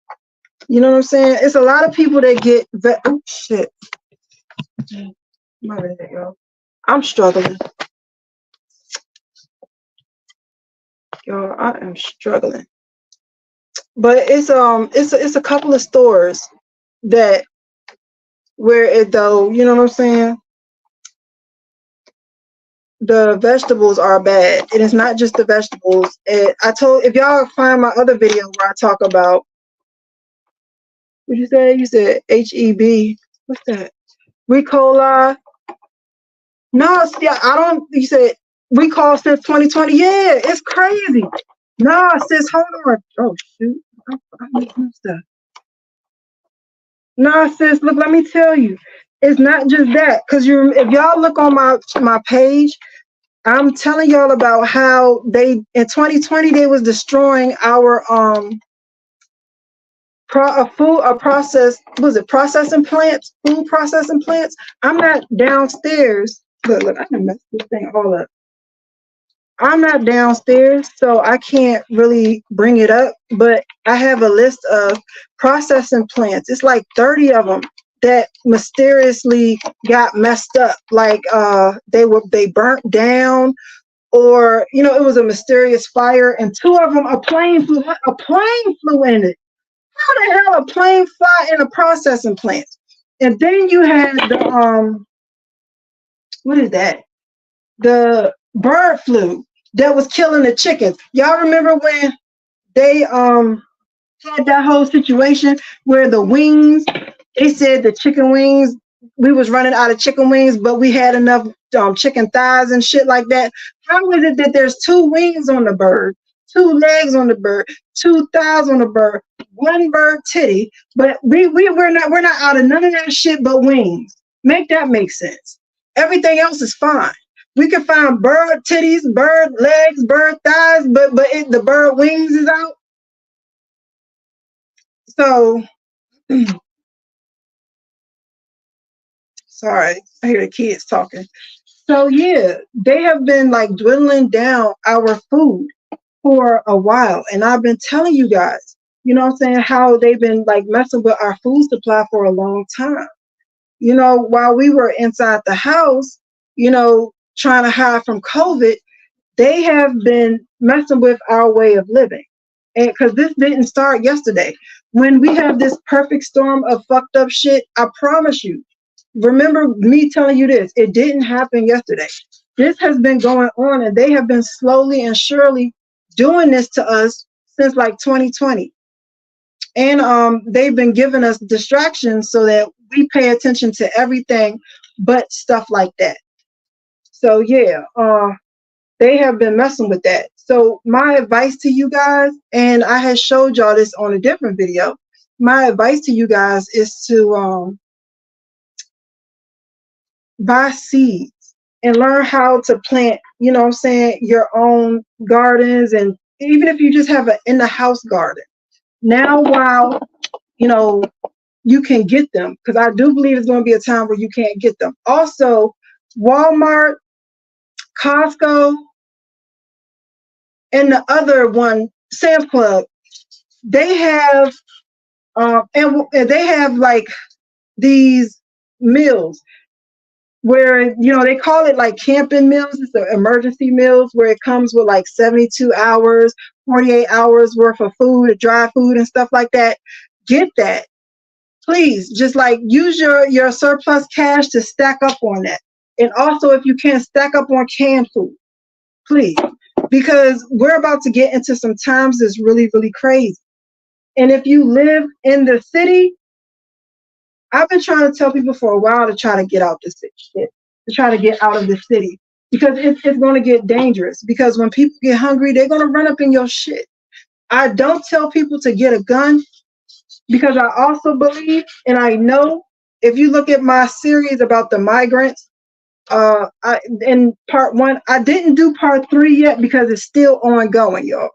You know what I'm saying? It's a lot of people that get oh shit. My bad, y'all. I'm struggling. Y'all, I am struggling. But it's a couple of stores that where it though, you know what I'm saying? The vegetables are bad. And it's not just the vegetables. If y'all find my other video where I talk about, what you say? You said HEB. What's that? Ricola. No, yeah, I don't. You said recall since 2020. Yeah, it's crazy. No, sis, hold on. Oh shoot, I missed some stuff. No, sis, look, let me tell you, it's not just that. Cause if y'all look on my page, I'm telling y'all about how they in 2020 they was destroying our processing plants, food processing plants. I'm not downstairs. Look, I can mess this thing all up. I'm not downstairs, so I can't really bring it up, but I have a list of processing plants. It's like 30 of them that mysteriously got messed up. Like they burnt down, or it was a mysterious fire, and 2 of them a plane flew in it. How the hell a plane fly in a processing plant? And then you had the what is that? The bird flu that was killing the chickens. Y'all remember when they had that whole situation where the wings, they said the chicken wings, we was running out of chicken wings, but we had enough chicken thighs and shit like that. How is it that there's 2 wings on the bird, 2 legs on the bird, 2 thighs on the bird, 1 bird titty, but we're not out of none of that shit but wings? Make that make sense. Everything else is fine. We can find bird titties, bird legs, bird thighs, but the bird wings is out. So, sorry, I hear the kids talking. So yeah, they have been like dwindling down our food for a while, and I've been telling you guys, you know what I'm saying, how they've been like messing with our food supply for a long time. While we were inside the house, trying to hide from COVID, they have been messing with our way of living. And because this didn't start yesterday. When we have this perfect storm of fucked up shit, I promise you, remember me telling you this, it didn't happen yesterday. This has been going on, and they have been slowly and surely doing this to us since like 2020. And they've been giving us distractions so that we pay attention to everything but stuff like that. So yeah, they have been messing with that. So my advice to you guys, and I had showed y'all this on a different video, my advice to you guys is to buy seeds and learn how to plant, you know what I'm saying, your own gardens. And even if you just have an in the house garden. Now, while, you know, you can get them, because I do believe it's going to be a time where you can't get them. Also, Walmart, Costco, and the other one, Sam's Club, they have, and they have like these meals where, you know, they call it like camping meals. It's the emergency meals where it comes with like 72 hours, 48 hours worth of food, dry food and stuff like that. Get that. Please, just like use your surplus cash to stack up on that. And also, if you can, stack up on canned food, please, because we're about to get into some times that's really, really crazy. And if you live in the city, I've been trying to tell people for a while to try to get out this shit, to try to get out of the city, because it's going to get dangerous. Because when people get hungry, they're going to run up in your shit. I don't tell people to get a gun, because I also believe, and I know, if you look at my series about the migrants, in part 1, I didn't do part 3 yet because it's still ongoing, y'all.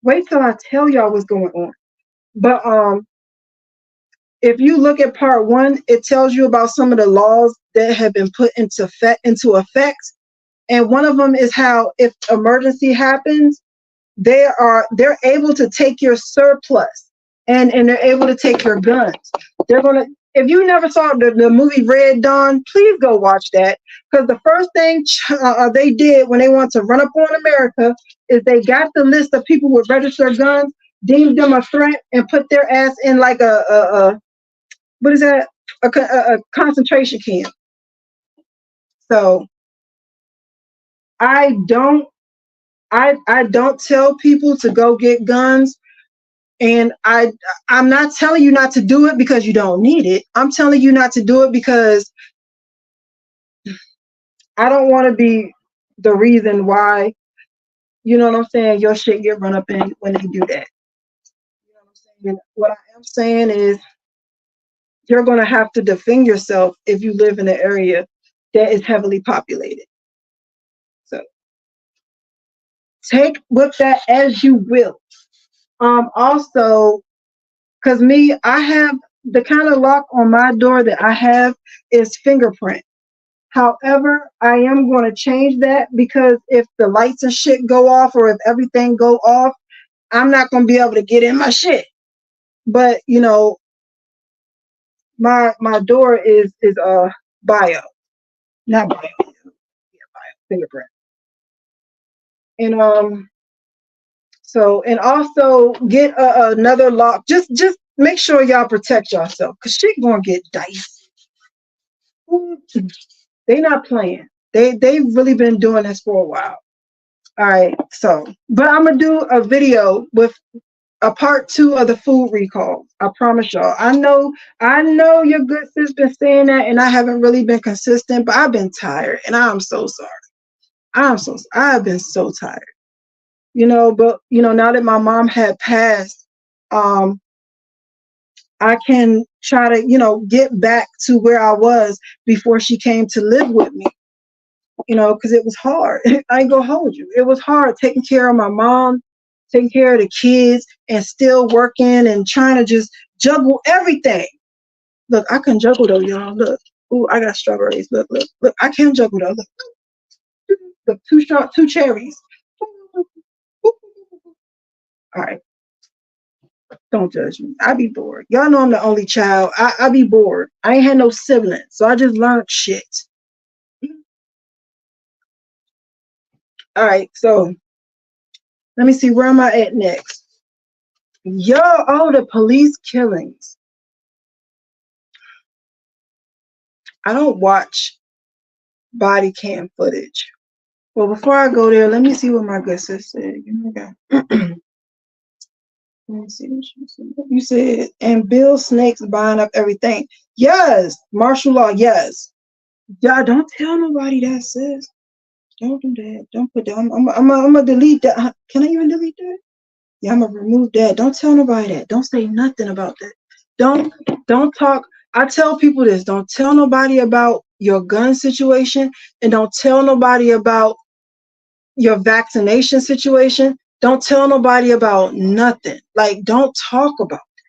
Wait till I tell y'all what's going on. But if you look at part 1, it tells you about some of the laws that have been put into effect. And one of them is how, if emergency happens, they're able to take your surplus, and they're able to take your guns. They're gonna. If you never saw the movie Red Dawn, please go watch that, because the first thing they did when they wanted to run up on America is they got the list of people with registered guns, deemed them a threat, and put their ass in like a what is that? A concentration camp. So I don't tell people to go get guns. And I'm not telling you not to do it because you don't need it. I'm telling you not to do it because I don't want to be the reason why, you know what I'm saying, your shit get run up in when they do that. You know what I'm saying? What I am saying is, you're going to have to defend yourself if you live in an area that is heavily populated. So take with that as you will. Also, because me, I have the kind of lock on my door that I have is fingerprint. However, I am going to change that, because if the lights and shit go off, or if everything go off, I'm not going to be able to get in my shit. But, you know, my door is bio, not bio, yeah, bio, fingerprint. And so, and also get another lock. Just make sure y'all protect yourself, because shit gonna get dicey. They not playing. They've really been doing this for a while. All right, so, but I'm gonna do a video with a part 2 of the food recall. I promise y'all. I know your good sis been saying that, and I haven't really been consistent, but I've been tired, and I'm so sorry. I've been so tired. You know, but you know, now that my mom had passed, I can try to, you know, get back to where I was before she came to live with me. You know, because it was hard. I ain't gonna hold you. It was hard taking care of my mom, taking care of the kids, and still working and trying to just juggle everything. Look, I can juggle though, y'all. Look, ooh, I got strawberries. Look, I can juggle though. Look, two cherries. All right, don't judge me. I be bored. Y'all know I'm the only child. I be bored. I ain't had no siblings, so I just learned shit. All right, so let me see, where am I at next? The police killings. I don't watch body cam footage. Well, before I go there, let me see what my good sis said. Let me see what you said. You said, and Bill Snakes buying up everything. Yes, martial law, yes. Yeah, don't tell nobody that, sis. Don't do that. Don't put that. I'm gonna delete that. Can I even delete that? Yeah, I'm gonna remove that. Don't tell nobody that. Don't say nothing about that. Don't talk. I tell people this. Don't tell nobody about your gun situation, and don't tell nobody about your vaccination situation. Don't tell nobody about nothing. Like, don't talk about it.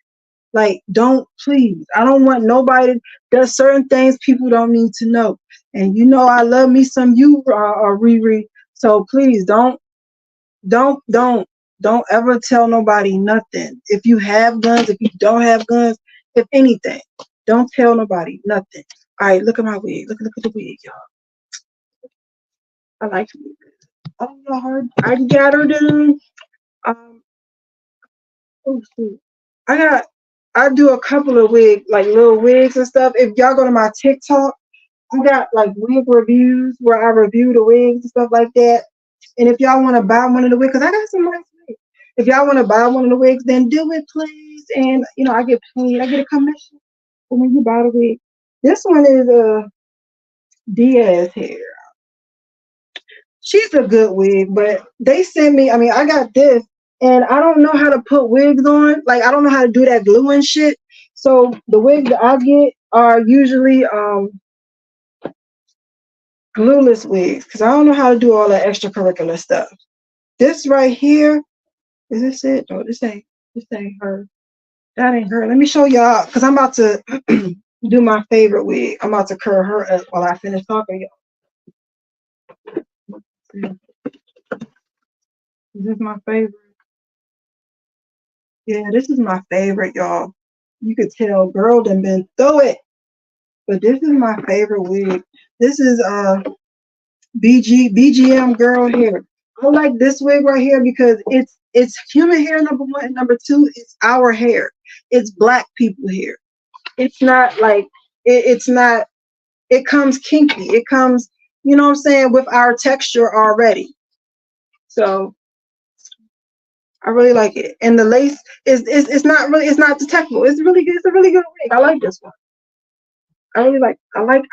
Like, don't, please. I don't want nobody. There's certain things people don't need to know. And you know I love me some you, Riri. So please don't ever tell nobody nothing. If you have guns, if you don't have guns, if anything, don't tell nobody nothing. All right, look at my wig. Look at the wig, y'all. I like it. Oh Lord, I got her done. Oh shoot, I do a couple of like little wigs and stuff. If y'all go to my TikTok, I got like wig reviews where I review the wigs and stuff like that. And if y'all want to buy one of the wigs, because I got some nice wigs. If y'all want to buy one of the wigs, then do it, please. And I get paid. I get a commission when you buy the wig. This one is Diaz hair. She's a good wig, but they sent me. I mean, I got this, and I don't know how to put wigs on. Like, I don't know how to do that glue and shit. So the wigs that I get are usually glueless wigs, because I don't know how to do all that extracurricular stuff. This right here, is this it? No, this ain't her. That ain't her. Let me show y'all, because I'm about to do my favorite wig. I'm about to curl her up while I finish talking, y'all. Is this my favorite? Yeah, this is my favorite, y'all. You could tell girl done been through it. But this is my favorite wig. This is BGM girl hair. I like this wig right here because it's human hair, number one, and number two, it's our hair. It's black people hair. It's not like it's not, it comes kinky. It comes, you know what I'm saying, with our texture already. So I really like it. And the lace is it's not really, it's not detectable. It's really good. It's a really good wig. I like this one. I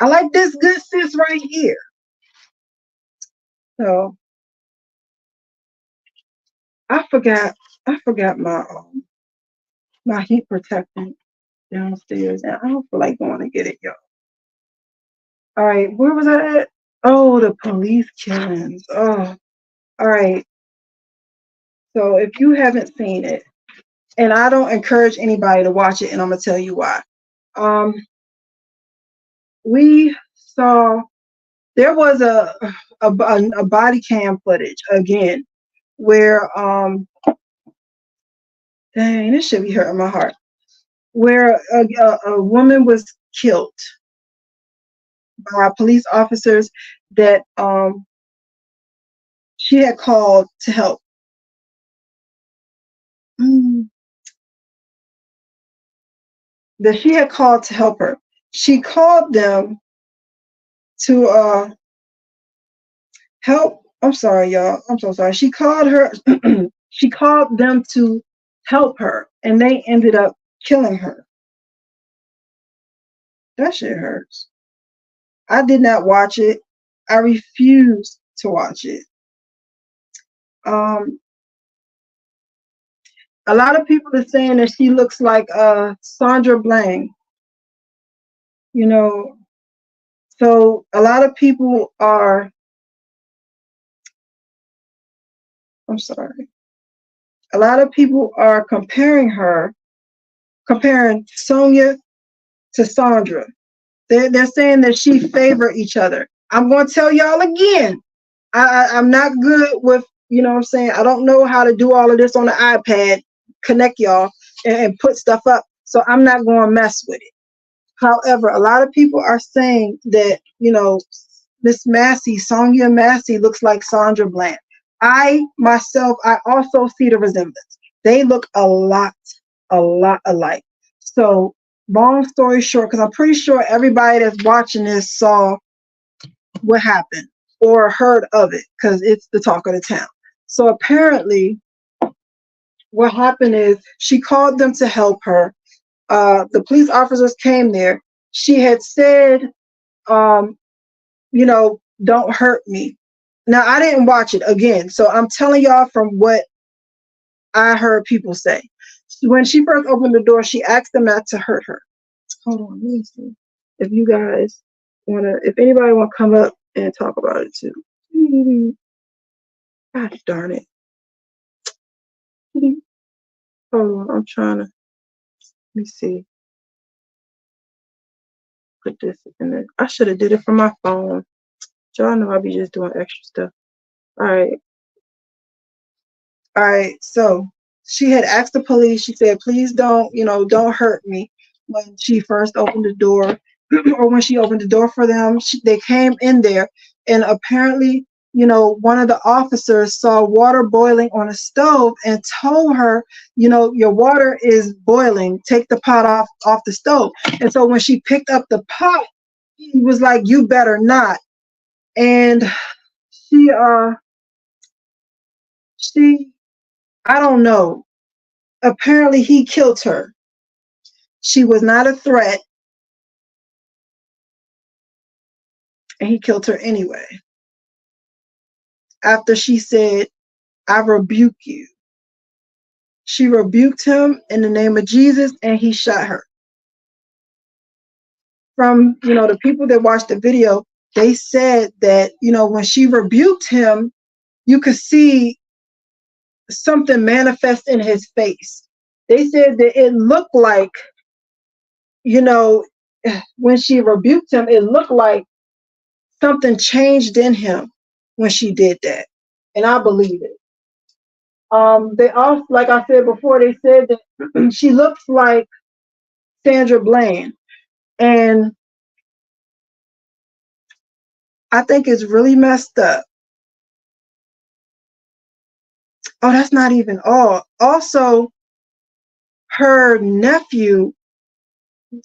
like this good sis right here. So I forgot my heat protectant downstairs, and I don't feel like going to get it, y'all. All right, where was I at? Oh, the police killings. Oh, all right. So if you haven't seen it, and I don't encourage anybody to watch it, and I'm gonna tell you why. We saw there was a body cam footage again where dang, this should be hurting my heart, where a woman was killed by police officers that she had called to help. That she had called to help her. She called them to help. I'm sorry, y'all. I'm so sorry. She called her. She called them to help her, and they ended up killing her. That shit hurts. I did not watch it. I refused to watch it. A lot of people are saying that she looks like Sandra Bland. You know, so a lot of people are. I'm sorry. A lot of people are comparing Sonia to Sandra. They're saying that she favor each other. I'm going to tell y'all again. I'm not good with, you know what I'm saying? I don't know how to do all of this on the iPad, connect y'all and put stuff up. So I'm not going to mess with it. However, a lot of people are saying that, Miss Massey, Sonia Massey looks like Sandra Bland. I also see the resemblance. They look a lot alike. So long story short, because I'm pretty sure everybody that's watching this saw what happened or heard of it, because it's the talk of the town. So apparently what happened is she called them to help her. The police officers came there. She had said, don't hurt me. Now, I didn't watch it again, so I'm telling y'all from what I heard people say. When she first opened the door, she asked them not to hurt her. Hold on, let me see if you guys. If anybody want to come up and talk about it too. God darn it. Hold on, I'm trying to, let me see. Put this in there. I should have did it from my phone. Y'all know I be just doing extra stuff. All right. So she had asked the police. She said, "Please don't hurt me." When she first opened the door, or when she opened the door for them, they came in there, and apparently, one of the officers saw water boiling on a stove and told her, your water is boiling. Take the pot off the stove. And so when she picked up the pot, he was like, "You better not." And she I don't know. Apparently he killed her. She was not a threat, and he killed her anyway. After she said, "I rebuke you." She rebuked him in the name of Jesus, and he shot her. From, the people that watched the video, they said that, when she rebuked him, you could see something manifest in his face. They said that it looked like, when she rebuked him, it looked like something changed in him when she did that. And I believe it. They also, like I said before, they said that she looks like Sandra Bland. And I think it's really messed up. Oh, that's not even all. Also, her nephew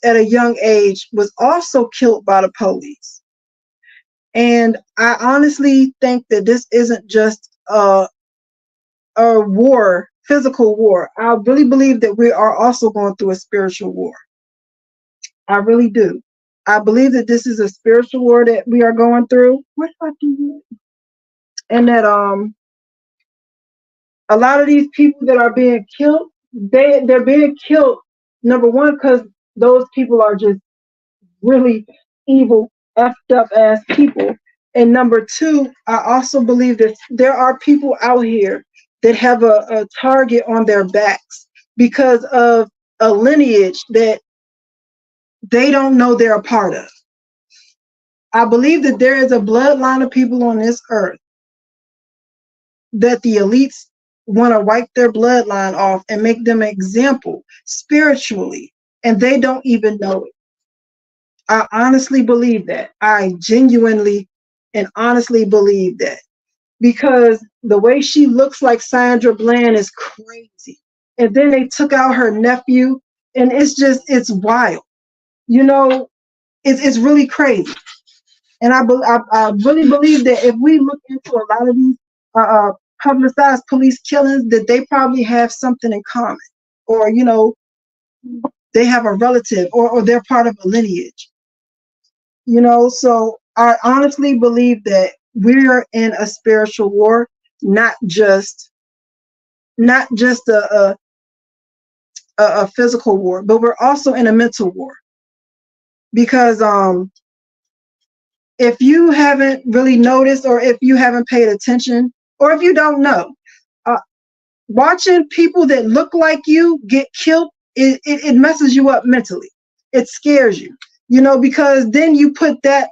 at a young age was also killed by the police. And I honestly think that this isn't just a war, physical war. I really believe that we are also going through a spiritual war. I really do. I believe that this is a spiritual war that we are going through. What did I do? And that a lot of these people that are being killed, they're being killed, number one, because those people are just really evil, effed up ass people. And number two, I also believe that there are people out here that have a target on their backs because of a lineage that they don't know they're a part of. I believe that there is a bloodline of people on this earth that the elites want to wipe their bloodline off and make them an example spiritually, and they don't even know it. I honestly believe that. I genuinely and honestly believe that, because the way she looks like Sandra Bland is crazy. And then they took out her nephew, and it's wild. It's really crazy. And I really believe that if we look into a lot of these publicized police killings, that they probably have something in common, or they have a relative, or they're part of a lineage. So I honestly believe that we're in a spiritual war, not just a physical war, but we're also in a mental war. Because if you haven't really noticed, or if you haven't paid attention, or if you don't know, watching people that look like you get killed, it messes you up mentally. It scares you, because then you put that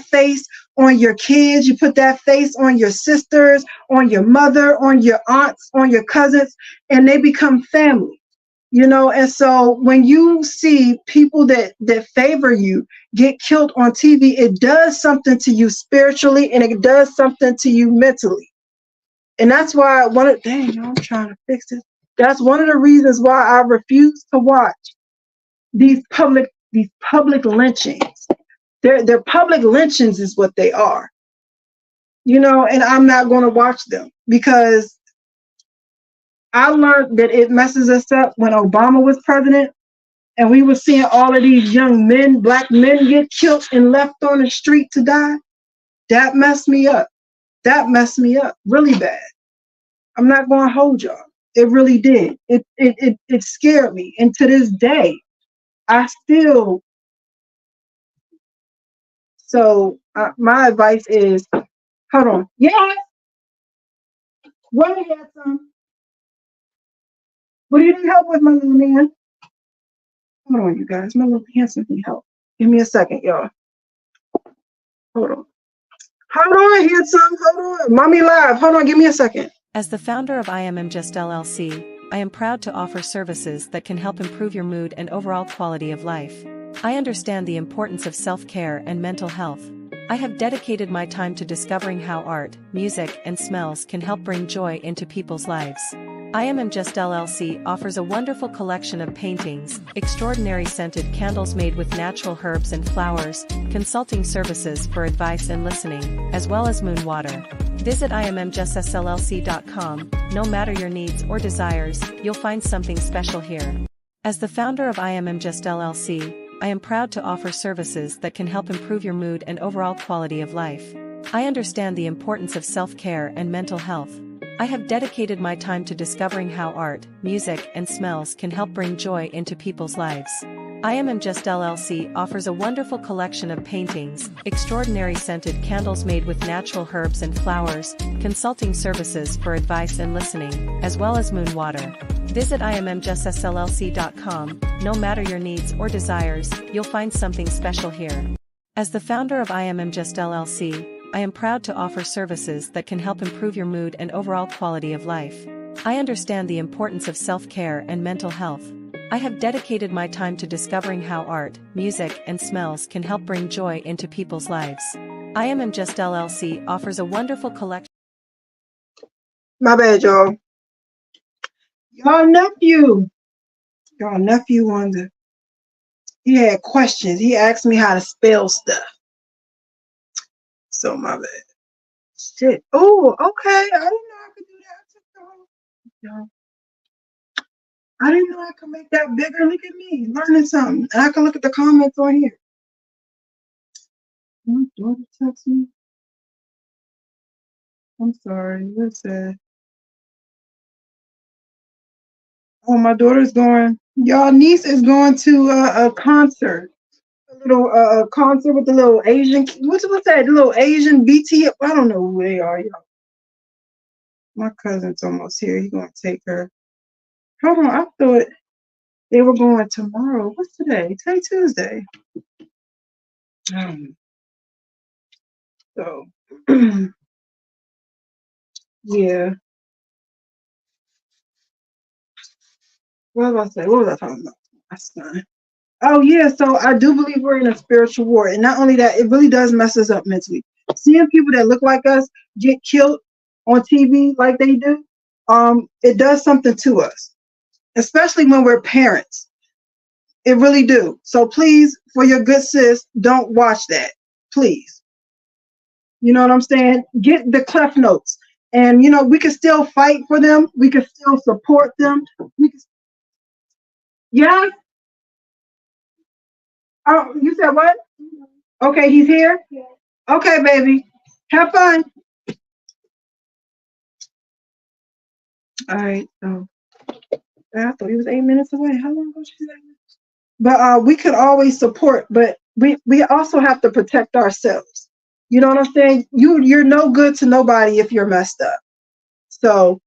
face on your kids, you put that face on your sisters, on your mother, on your aunts, on your cousins, and they become family. And so when you see people that favor you get killed on TV, it does something to you spiritually, and it does something to you mentally. And that's why I'm trying to fix this. That's one of the reasons why I refuse to watch these public lynchings. They're public lynchings is what they are. And I'm not going to watch them, because I learned that it messes us up when Obama was president, and we were seeing all of these young men, black men, get killed and left on the street to die. That messed me up. That messed me up really bad. I'm not going to hold y'all. It really did. It scared me. And to this day, I still So my advice is, hold on. Yes. What do you have some? What do you need help with, my little man? Hold on, you guys. My little handsome need help. Give me a second, y'all. Hold on. Hold on, handsome. Hold on. Mommy live. Hold on. Give me a second. As the founder of Immjuss LLC, I am proud to offer services that can help improve your mood and overall quality of life. I understand the importance of self-care and mental health. I have dedicated my time to discovering how art, music, and smells can help bring joy into people's lives. Immjuss LLC offers a wonderful collection of paintings, extraordinary scented candles made with natural herbs and flowers, consulting services for advice and listening, as well as moon water. Visit immjussllc.com. No matter your needs or desires, you'll find something special here. As the founder of Immjuss LLC, I am proud to offer services that can help improve your mood and overall quality of life. I understand the importance of self-care and mental health. I have dedicated my time to discovering how art, music, and smells can help bring joy into people's lives. Immjuss LLC offers a wonderful collection of paintings, extraordinary scented candles made with natural herbs and flowers, consulting services for advice and listening, as well as moon water. Visit immjussllc.com. No matter your needs or desires, you'll find something special here. As the founder of Immjuss LLC, I am proud to offer services that can help improve your mood and overall quality of life. I understand the importance of self-care and mental health. I have dedicated my time to discovering how art, music, and smells can help bring joy into people's lives. Immjuss LLC offers a wonderful collection. My bad, y'all. Y'all nephew wanted. He had questions. He asked me how to spell stuff. So my bad. Shit. Oh, okay. I didn't know I could do that. I didn't know I could make that bigger. Look at me, learning something. And I can look at the comments on here. My daughter texted me. I'm sorry. What's that? Oh, my daughter's going. Y'all niece is going to a concert. A little concert with the little Asian. What's that? The little Asian BT. I don't know who they are, y'all. My cousin's almost here. He's gonna take her. Hold on. I thought they were going tomorrow. What's today? Today Tuesday. So yeah. What was I say? What was I talking about? My son. Oh yeah, so I do believe we're in a spiritual war, and not only that, it really does mess us up mentally. Seeing people that look like us get killed on TV like they do, it does something to us, especially when we're parents. It really do. So please, for your good sis, don't watch that, please. You know what I'm saying? Get the Cliff Notes, and we can still fight for them. We can still support them. Yeah. Oh, you said what? Okay, he's here? Yeah. Okay, baby. Have fun. All right. So I thought he was 8 minutes away. How long ago she said? But we could always support, but we also have to protect ourselves. You know what I'm saying? You're no good to nobody if you're messed up. So,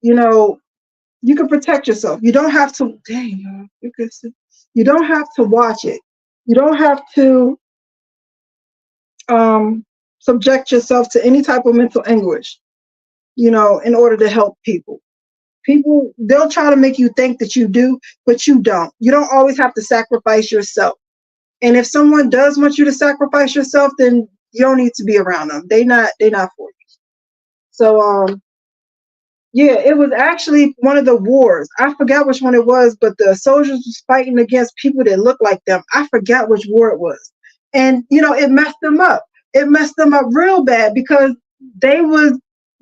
you can protect yourself. You don't have to, dang, y'all, you're good. You don't have to watch it. You don't have to subject yourself to any type of mental anguish, in order to help people. People, they'll try to make you think that you do, but you don't. You don't always have to sacrifice yourself. And if someone does want you to sacrifice yourself, then you don't need to be around them. They're not for you. So, yeah, it was actually one of the wars. I forgot which one it was, but the soldiers was fighting against people that looked like them. I forgot which war it was. And, it messed them up. It messed them up real bad because they was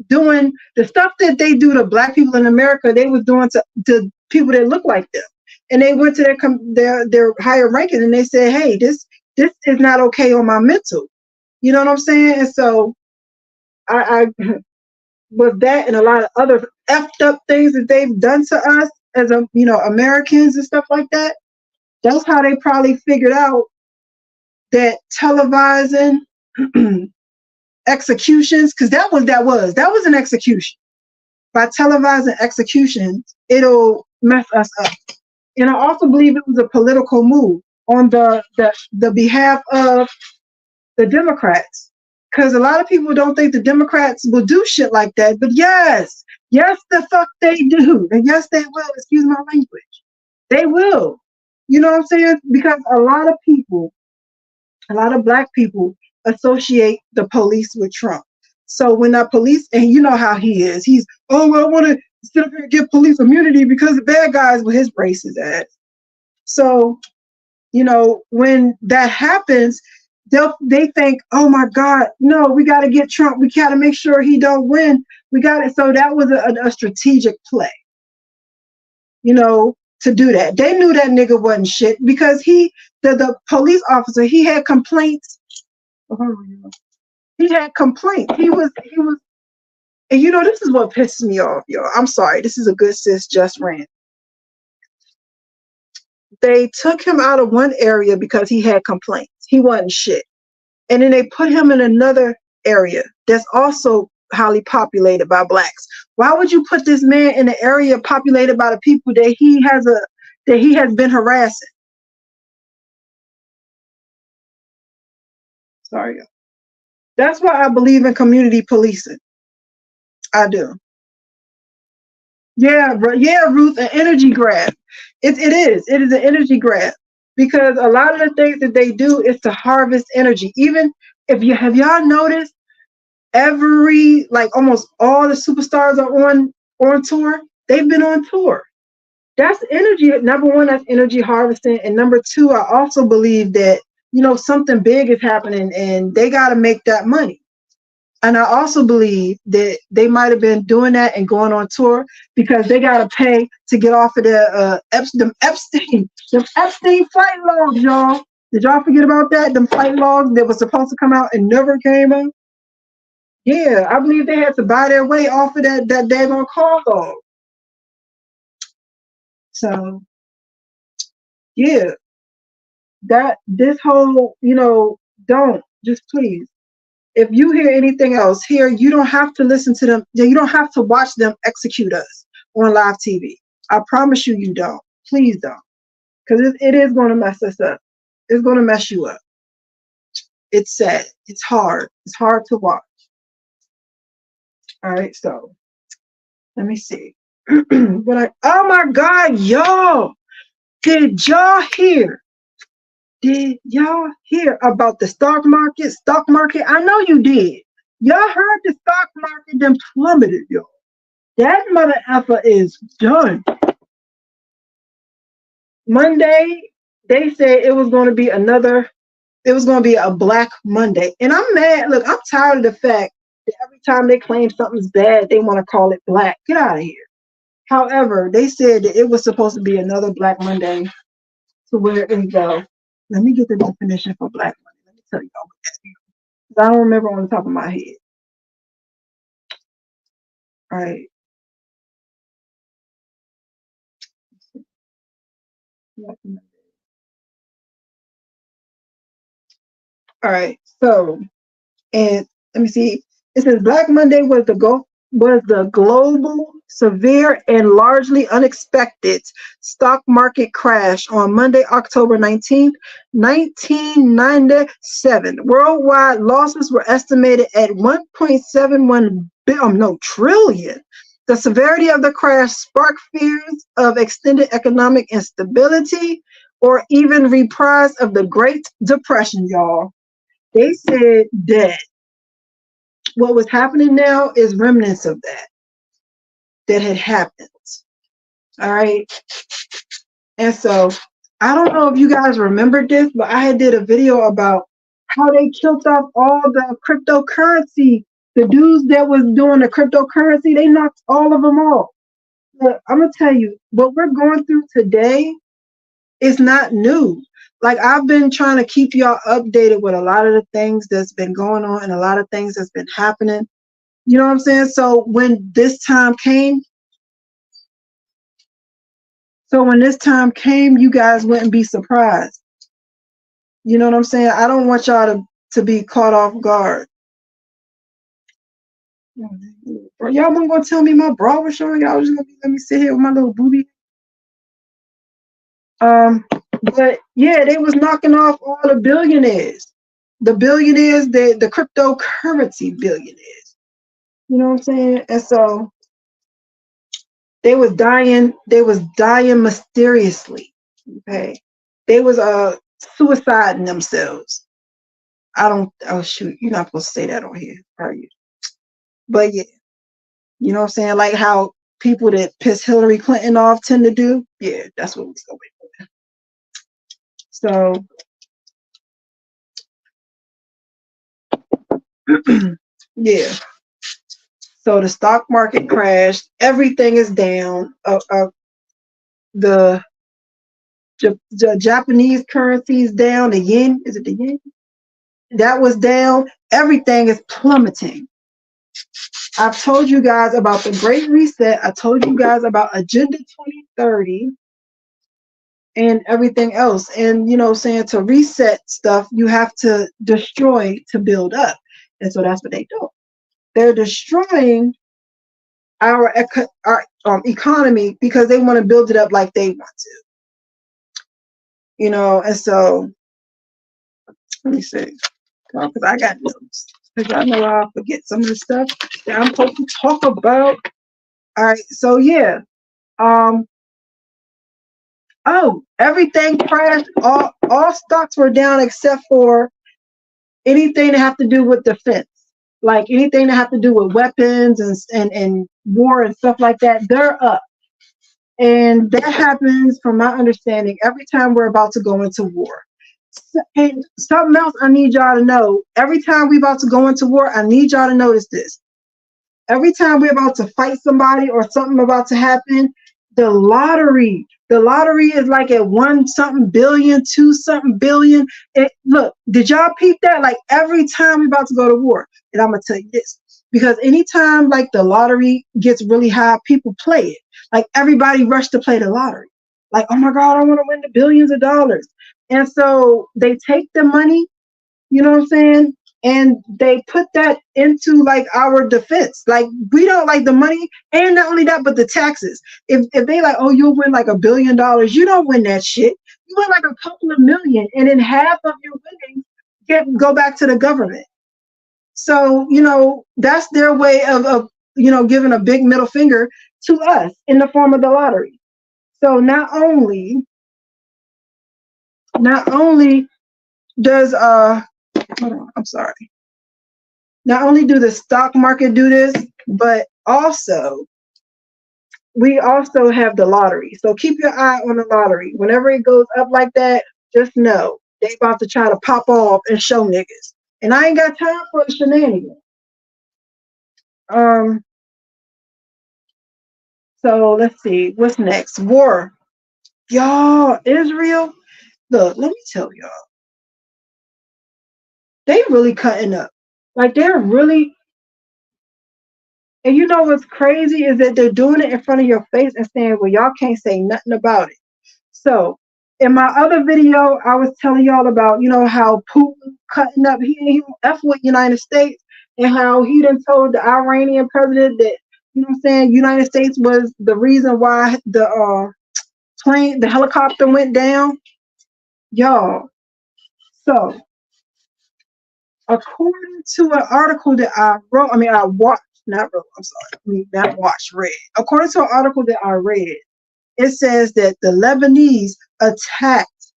doing the stuff that they do to black people in America. They was doing to people that look like them. And they went to their higher ranking and they said, hey, this is not okay on my mental. You know what I'm saying? And so I with that and a lot of other effed up things that they've done to us as Americans and stuff like that, that's how they probably figured out that televising executions, because that was an execution. By televising executions, it'll mess us up. And I also believe it was a political move on the behalf of the Democrats, because a lot of people don't think the Democrats will do shit like that, but yes, the fuck they do, and yes, they will. Excuse my language. They will. You know what I'm saying? Because a lot of black people associate the police with Trump. So when that police, and you know how he is, he's, oh, well, I want to sit up here and give police immunity because the bad guys with his racist ass. So, you know, when that happens, they think, oh my God, no, we got to get Trump. We got to make sure he don't win. We got it. So that was a strategic play, you know, to do that. They knew that nigga wasn't shit because the police officer, he had complaints. He had complaints. He was, and you know, this is what pisses me off, y'all. I'm sorry. This is a good sis just rant. They took him out of one area because he had complaints. He wasn't shit. And then they put him in another area that's also highly populated by blacks. Why would you put this man in an area populated by the people that he has been harassing? Sorry. That's why I believe in community policing. I do. Yeah, Ruth, an energy grab. It is an energy grab, because a lot of the things that they do is to harvest energy. Even if have y'all noticed, almost all the superstars are on tour. They've been on tour. That's energy. Number one, that's energy harvesting, and number two, I also believe that, you know, something big is happening and they got to make that money. And I also believe that they might have been doing that and going on tour because they got to pay to get off of their Epstein flight logs, y'all. Did y'all forget about that? Them flight logs that was supposed to come out and never came out? Yeah, I believe they had to buy their way off of that daggone call log. So, yeah, this whole, you know, don't, just please. If you hear anything else here, you don't have to listen to them. You don't have to watch them execute us on live TV. I promise you, you don't. Please don't. Because it is going to mess us up. It's going to mess you up. It's sad. It's hard. It's hard to watch. All right, so let me see. Oh my God, y'all. Did y'all hear? Did y'all hear about the stock market? Stock market? I know you did. Y'all heard the stock market then plummeted, y'all. That mother effer is done. Monday, they said it was going to be a Black Monday. And I'm mad. Look, I'm tired of the fact that every time they claim something's bad, they want to call it black. Get out of here. However, they said that it was supposed to be another Black Monday. So where it go? Let me get the definition for Black Monday. Let me tell y'all what that is. I don't remember on the top of my head. All right. All right. So, and let me see. It says Black Monday was the global, severe, and largely unexpected stock market crash on Monday, October 19th, 1997. Worldwide losses were estimated at 1.71 trillion. The severity of the crash sparked fears of extended economic instability or even reprise of the Great Depression, y'all. They said that what was happening now is remnants of that had happened. All right. And so I don't know if you guys remember this, but I had did a video about how they killed off all the cryptocurrency. The dudes that was doing the cryptocurrency, they knocked all of them off. But I'm going to tell you, what we're going through today is not new. Like, I've been trying to keep y'all updated with a lot of the things that's been going on and a lot of things that's been happening. You know what I'm saying? So when this time came, you guys wouldn't be surprised. You know what I'm saying? I don't want y'all to be caught off guard. Bro, y'all wasn't gonna tell me my bra was showing. Y'all was just gonna let me sit here with my little booby. But yeah, they was knocking off all the billionaires. The billionaires, the cryptocurrency billionaires. You know what I'm saying? And so they was dying mysteriously. Okay. They was suiciding themselves. Oh shoot, you're not supposed to say that on here, are you? But yeah, you know what I'm saying? Like how people that piss Hillary Clinton off tend to do. Yeah, that's what we're going for. So yeah. So the stock market crashed. Everything is down. The Japanese currency is down. The yen, is it the yen? That was down. Everything is plummeting. I've told you guys about the Great Reset. I told you guys about Agenda 2030 and everything else. And, you know, saying to reset stuff, you have to destroy to build up. And so that's what they do. They're destroying our economy because they want to build it up like they want to. You know, and so let me see. Because I got notes. Because I know I'll forget some of the stuff that I'm supposed to talk about. All right, so yeah. Oh, everything crashed. All stocks were down except for anything that have to do with defense. Like anything that have to do with weapons and war and stuff like that, they're up. And that happens, from my understanding, every time we're about to go into war. And something else I need y'all to know, every time we're about to go into war, I need y'all to notice this. Every time we're about to fight somebody or something about to happen, the lottery is like at 1 something billion, 2 something billion. Look, did y'all peep that? Like every time we're about to go to war, and I'm gonna tell you this, because anytime like the lottery gets really high, people play it. Like everybody rushed to play the lottery. Like, oh my God, I want to win the billions of dollars. And so they take the money, you know what I'm saying? And they put that into like our defense. Like we don't like the money, and not only that, but the taxes. If they like, oh, you'll win like $1 billion, you don't win that shit. You win like a couple of million, and then half of your winnings go back to the government. So you know that's their way of you know giving a big middle finger to us in the form of the lottery. So not only does hold on, I'm sorry. Not only do the stock market do this, but also we also have the lottery. So keep your eye on the lottery. Whenever it goes up like that, just know they about to try to pop off and show niggas. And I ain't got time for the shenanigans. So let's see, what's next? War. Y'all, Israel. Look, let me tell y'all. They really cutting up. Like they're really. And you know what's crazy is that they're doing it in front of your face and saying, well, y'all can't say nothing about it. So in my other video, I was telling y'all about, you know, how Putin cutting up, he F with United States, and how he done told the Iranian president that, you know what I'm saying, United States was the reason why the helicopter went down. Y'all. So according to an article that I watched, not wrote, I'm sorry, not watched, read. According to an article that I read, it says that the Lebanese attacked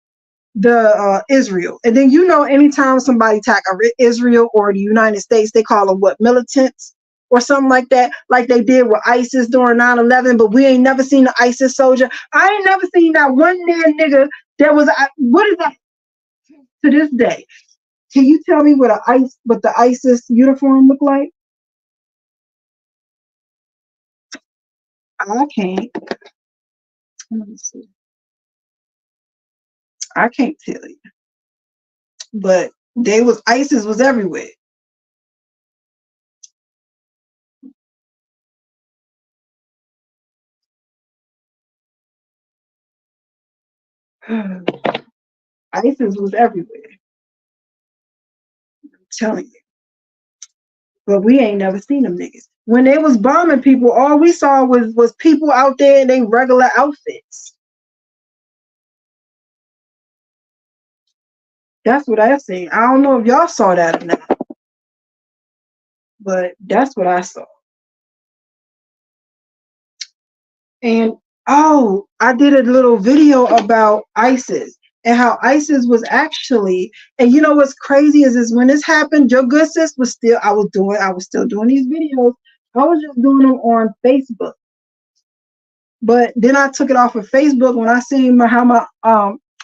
the Israel. And then, you know, anytime somebody attack Israel or the United States, they call them what, militants or something like that, like they did with ISIS during 9/11. But we ain't never seen an ISIS soldier. I ain't never seen that one damn nigga that was, what is that to this day? Can you tell me what the ISIS uniform look like? I can't. Let me see. I can't tell you. But ISIS was everywhere. ISIS was everywhere. telling you. But we ain't never seen them niggas. When they was bombing people, all we saw was people out there in their regular outfits. That's what I seen. I don't know if y'all saw that or not, but that's what I saw. And oh, I did a little video about ISIS and how ISIS was actually, and you know what's crazy is when this happened, your good sis was still, I was still doing these videos. I was just doing them on Facebook. But then I took it off of Facebook when I seen how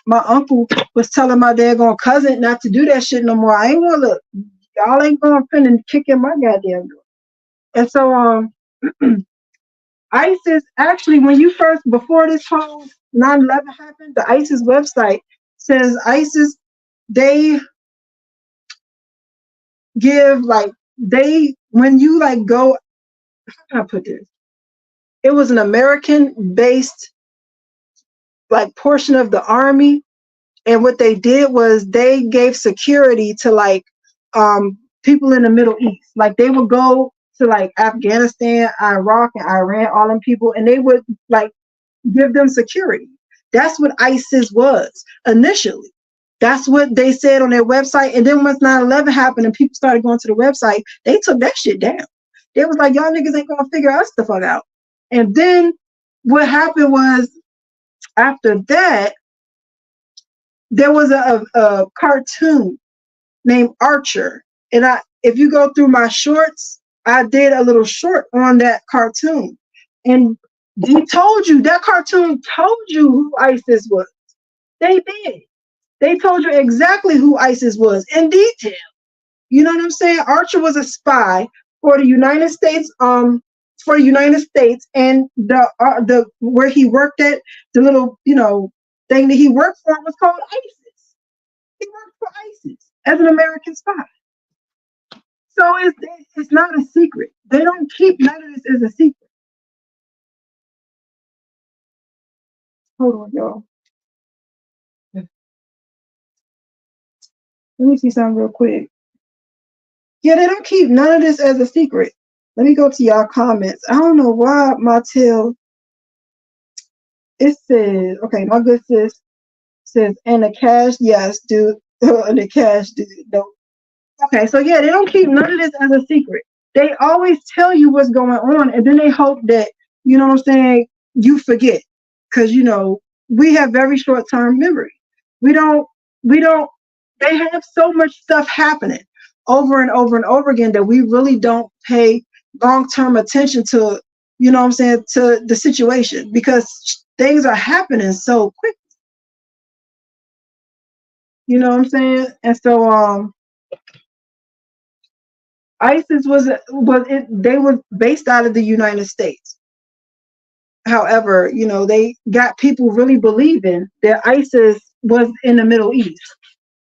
my uncle was telling my daggone cousin not to do that shit no more. I ain't gonna look. Y'all ain't gonna finna kick in my goddamn door. And so ISIS actually, when you first, before this whole 9/11 happened, the ISIS website says ISIS, they give when you go, how can I put this? It was an American based portion of the army. And what they did was they gave security to people in the Middle East. Like they would go to Afghanistan, Iraq, and Iran, all them people, and they would give them security. That's what ISIS was initially. That's what they said on their website. And then once 9/11 happened and people started going to the website, they took that shit down. They was like, y'all niggas ain't gonna figure us the fuck out. And then what happened was after that, there was a cartoon named Archer. And if you go through my shorts, I did a little short on that cartoon. And that cartoon told you who ISIS was. They did. They told you exactly who ISIS was in detail. You know what I'm saying? Archer was a spy for the United States, and the where he worked at, the little, thing that he worked for was called ISIS. He worked for ISIS as an American spy. So it's not a secret. They don't keep none of this as a secret. Hold on, y'all. Let me see something real quick. Yeah, they don't keep none of this as a secret. Let me go to y'all comments. I don't know why my tail. It says, okay, my good sis says, and the cash, yes, dude. And the cash, dude. No. Okay, so yeah, they don't keep none of this as a secret. They always tell you what's going on, and then they hope that, you know what I'm saying, you forget. Because, we have very short-term memory. They have so much stuff happening over and over and over again that we really don't pay long-term attention to, you know what I'm saying, to the situation, because things are happening so quick. You know what I'm saying? And so ISIS they were based out of the United States. However, they got people really believing that ISIS was in the Middle East.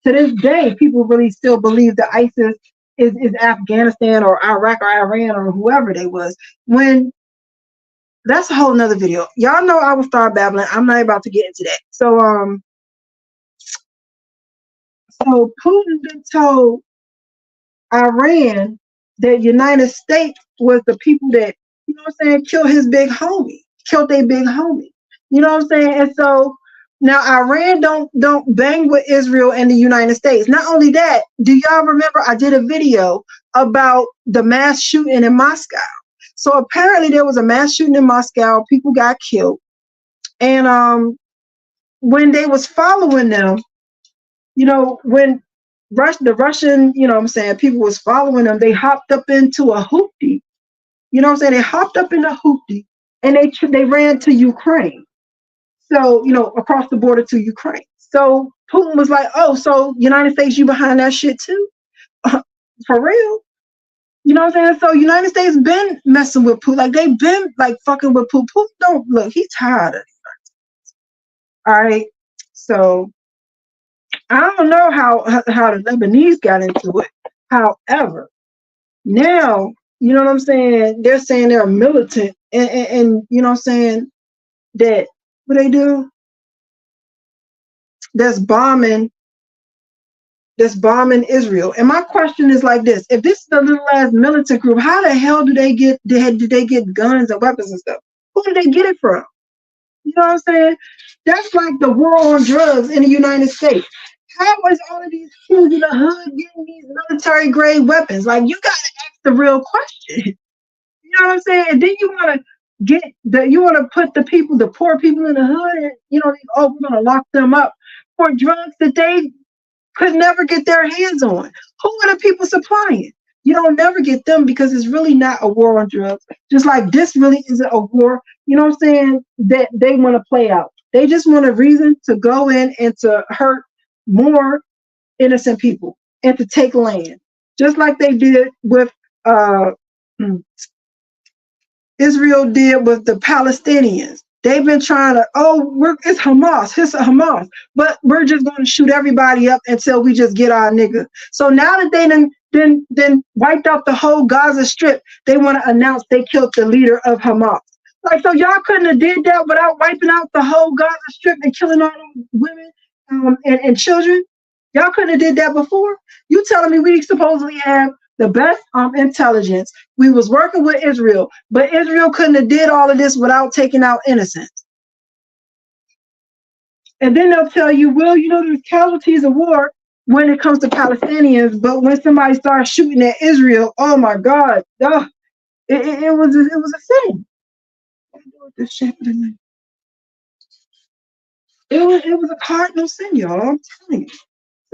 To this day, people really still believe that ISIS is Afghanistan or Iraq or Iran or whoever they was. When that's a whole nother video. Y'all know I will start babbling. I'm not about to get into that. So Putin then told Iran that United States was the people that, you know what I'm saying, killed their big homie. You know what I'm saying? And so now Iran don't bang with Israel and the United States. Not only that, do y'all remember I did a video about the mass shooting in Moscow? So apparently there was a mass shooting in Moscow, people got killed. And when they was following them, when the Russian, you know what I'm saying, people was following them, they hopped up into a hoopty. You know what I'm saying? They hopped up in a hoopty and they ran to Ukraine. So, across the border to Ukraine. So Putin was like, oh, so United States, you behind that shit too? For real? You know what I'm saying? So United States been messing with Putin. Like they've been fucking with Putin. Putin don't look, he's tired of it. All right. So I don't know how the Lebanese got into it. However, now, you know what I'm saying? They're saying they're militant and you know what I'm saying, that what they do? That's bombing that's bombing Israel. And my question is like this: if this is a little ass militant group, how the hell did they get guns and weapons and stuff? Who did they get it from? You know what I'm saying? That's like the war on drugs in the United States. How is all of these kids in the hood getting these military grade weapons? Like, you gotta ask the real question. You know what I'm saying? And then you want to put the poor people in the hood, and we're gonna lock them up for drugs that they could never get their hands on. Who are the people supplying? You don't never get them, because it's really not a war on drugs. Just like this really isn't a war, you know what I'm saying, that they want to play out. They just want a reason to go in and to hurt more innocent people and to take land. Just like they did with Israel did with the Palestinians. They've been trying to, it's Hamas, but we're just going to shoot everybody up until we just get our nigga. So now that they then wiped out the whole Gaza Strip, they want to announce they killed the leader of Hamas. Like, so y'all couldn't have did that without wiping out the whole Gaza Strip and killing all those women and children? Y'all couldn't have did that before? You telling me we supposedly have the best intelligence? We was working with Israel, but Israel couldn't have did all of this without taking out innocents. And then they'll tell you, well, there's casualties of war when it comes to Palestinians, but when somebody starts shooting at Israel, oh my God, it was a sin. It was a cardinal sin, y'all. I'm telling you.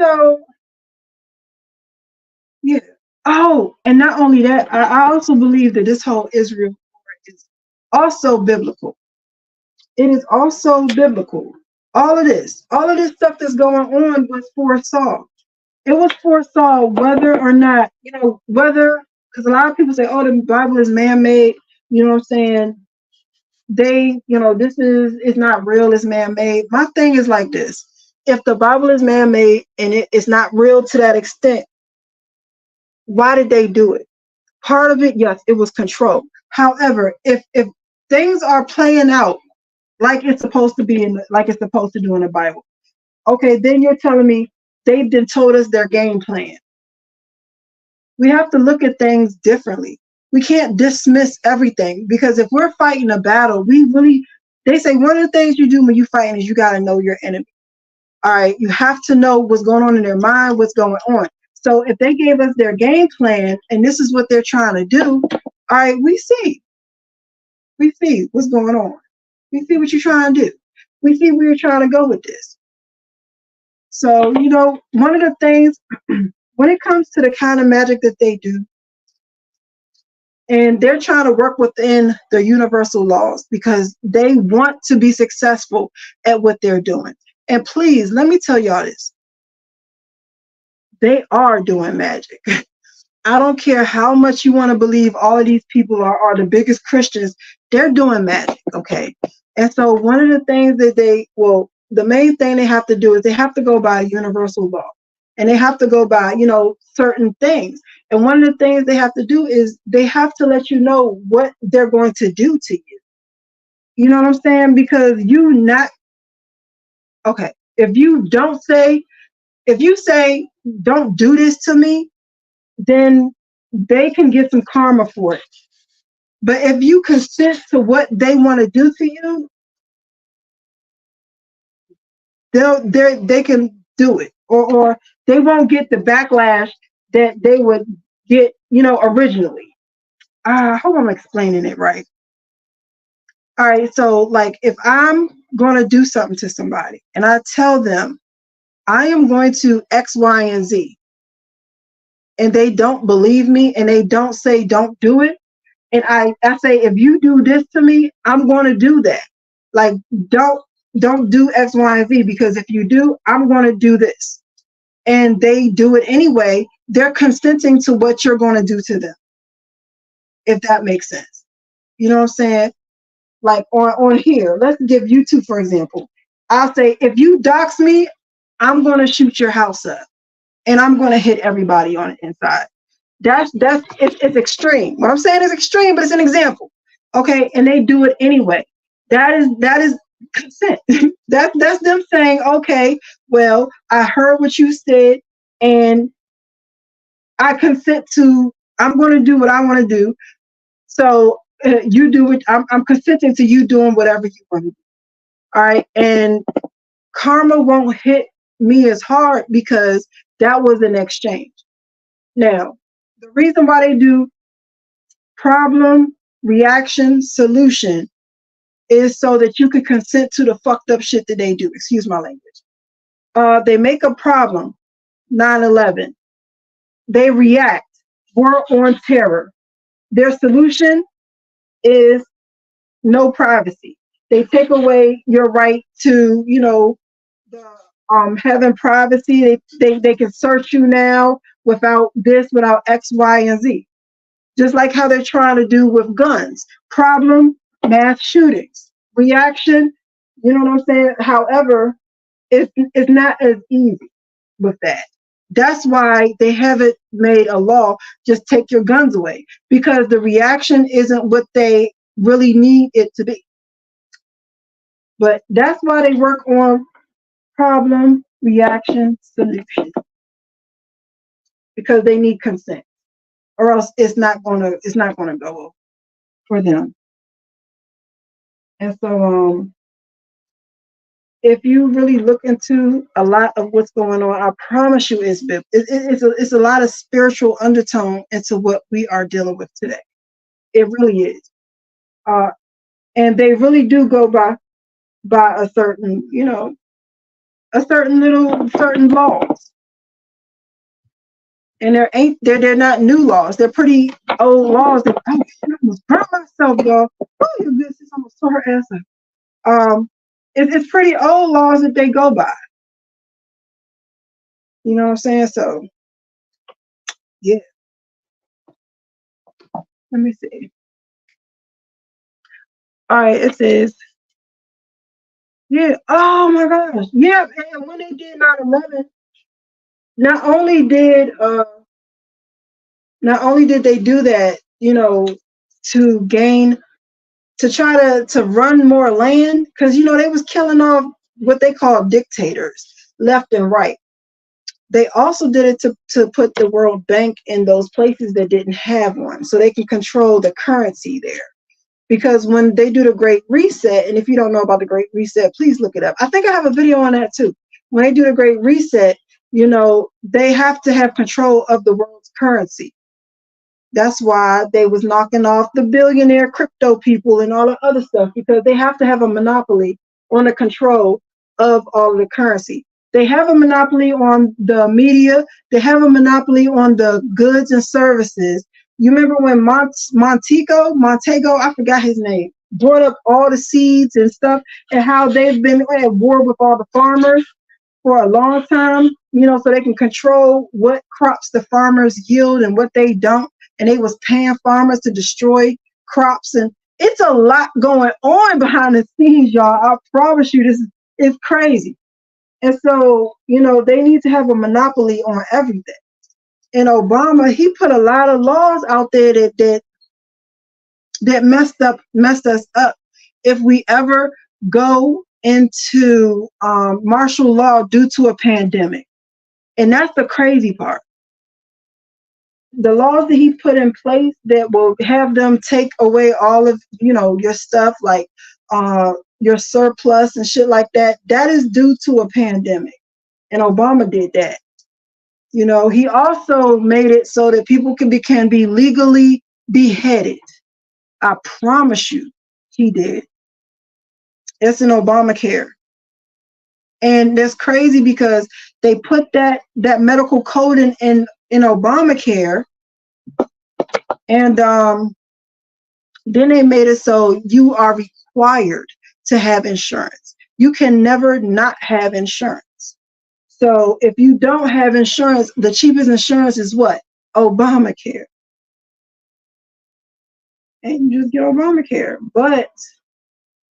So, yeah. Oh, and not only that, I also believe that this whole Israel war is also biblical. It is also biblical. All of this stuff that's going on was foresaw. It was foresaw whether or not, because a lot of people say, oh, the Bible is man-made, you know what I'm saying? This is not real, it's man-made. My thing is like this. If the Bible is man-made and it's not real to that extent, why did they do it? Part of it, yes, it was control. However, if things are playing out like it's supposed to be like it's supposed to do in the Bible, okay, then you're telling me they've been told us their game plan. We have to look at things differently. We can't dismiss everything, because if we're fighting a battle, they say one of the things you do when you're fighting is you got to know your enemy. All right, you have to know what's going on in their mind, what's going on. So if they gave us their game plan and this is what they're trying to do, all right, we see what's going on. We see what you're trying to do. We see where you're trying to go with this. So, one of the things, when it comes to the kind of magic that they do, and they're trying to work within the universal laws because they want to be successful at what they're doing. And please, let me tell y'all this. They are doing magic. I don't care how much you want to believe all of these people are the biggest Christians. They're doing magic, okay? And so one of the things that the main thing they have to do is they have to go by universal law. And they have to go by, certain things. And one of the things they have to do is they have to let you know what they're going to do to you. You know what I'm saying? Because if you say, don't do this to me, then they can get some karma for it. But if you consent to what they want to do to you, they can do it, or they won't get the backlash that they would get, originally. I hope I'm explaining it right. All right, so like if I'm going to do something to somebody and I tell them I am going to X, Y, and Z, and they don't believe me and they don't say don't do it, and I say if you do this to me, I'm going to do that. Like don't do X, Y, and Z, because if you do, I'm going to do this. And they do it anyway. They're consenting to what you're going to do to them, if that makes sense. You know what I'm saying? Like on here, let's give YouTube for example. I'll say if you dox me, I'm going to shoot your house up, and I'm going to hit everybody on the inside. It's extreme. What I'm saying is extreme, but it's an example. Okay, and they do it anyway. That is consent. That's them saying, okay, well, I heard what you said, and I consent to, I'm going to do what I want to do. So you do it. I'm consenting to you doing whatever you want to do. All right. And karma won't hit me as hard because that was an exchange. Now, the reason why they do problem, reaction, solution is so that you can consent to the fucked up shit that they do. Excuse my language. They make a problem, 9/11. They react, war on terror. Their solution is no privacy. They take away your right to, the having privacy. They can search you now without this, without X, Y, and Z. Just like how they're trying to do with guns. Problem, mass shootings. Reaction, you know what I'm saying? However, it's not as easy with that. That's why they haven't made a law, just take your guns away, because the reaction isn't what they really need it to be. But that's why they work on problem, reaction, solution, because they need consent, or else it's not gonna go for them. And so if you really look into a lot of what's going on, I promise you it's a lot of spiritual undertone into what we are dealing with today. It really is. And they really do go by a certain, certain laws. And they're not new laws. They're pretty old laws. I almost burnt myself, y'all. Oh, your goodness, almost tore her ass up. It's pretty old laws that they go by. You know what I'm saying? So, yeah. Let me see. All right, it says, yeah. Oh my gosh, yeah. And when they did 9/11, not only did they do that, to try to run more land, because they was killing off what they call dictators left and right. They also did it to put the World Bank in those places that didn't have one, so they can control the currency there. Because when they do the Great Reset, and if you don't know about the Great Reset, please look it up. I think I have a video on that too. When they do the Great Reset, they have to have control of the world's currency. That's why they was knocking off the billionaire crypto people and all the other stuff, because they have to have a monopoly on the control of all of the currency. They have a monopoly on the media. They have a monopoly on the goods and services. You remember when Montego, I forgot his name, brought up all the seeds and stuff, and how they've been at war with all the farmers for a long time, so they can control what crops the farmers yield and what they don't. And they was paying farmers to destroy crops. And it's a lot going on behind the scenes, y'all. I promise you, this is crazy. And so, they need to have a monopoly on everything. And Obama, he put a lot of laws out there that messed us up. If we ever go into martial law due to a pandemic. And that's the crazy part. The laws that he put in place that will have them take away all of, your stuff, like your surplus and shit like that, that is due to a pandemic. And Obama did that. He also made it so that people can be legally beheaded. I promise you, he did. It's in Obamacare. And that's crazy because they put that medical code in Obamacare, and then they made it so you are required to have insurance. You can never not have insurance. So if you don't have insurance, the cheapest insurance is what? Obamacare. And you just get Obamacare. But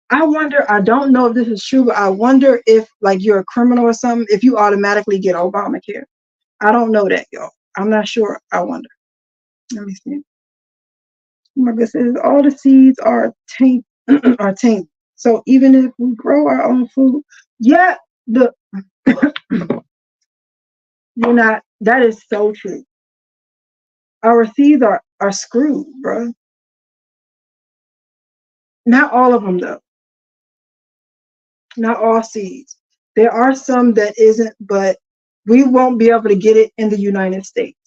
I wonder, I don't know if this is true, but I wonder if, like, you're a criminal or something, if you automatically get Obamacare. I don't know that, y'all. I'm not sure. I wonder. Let me see. Oh my goodness, all the seeds are tainted. So even if we grow our own food, yeah, You're not. That is so true. Our seeds are screwed, bro. Not all of them though. Not all seeds. There are some that isn't, but we won't be able to get it in the United States.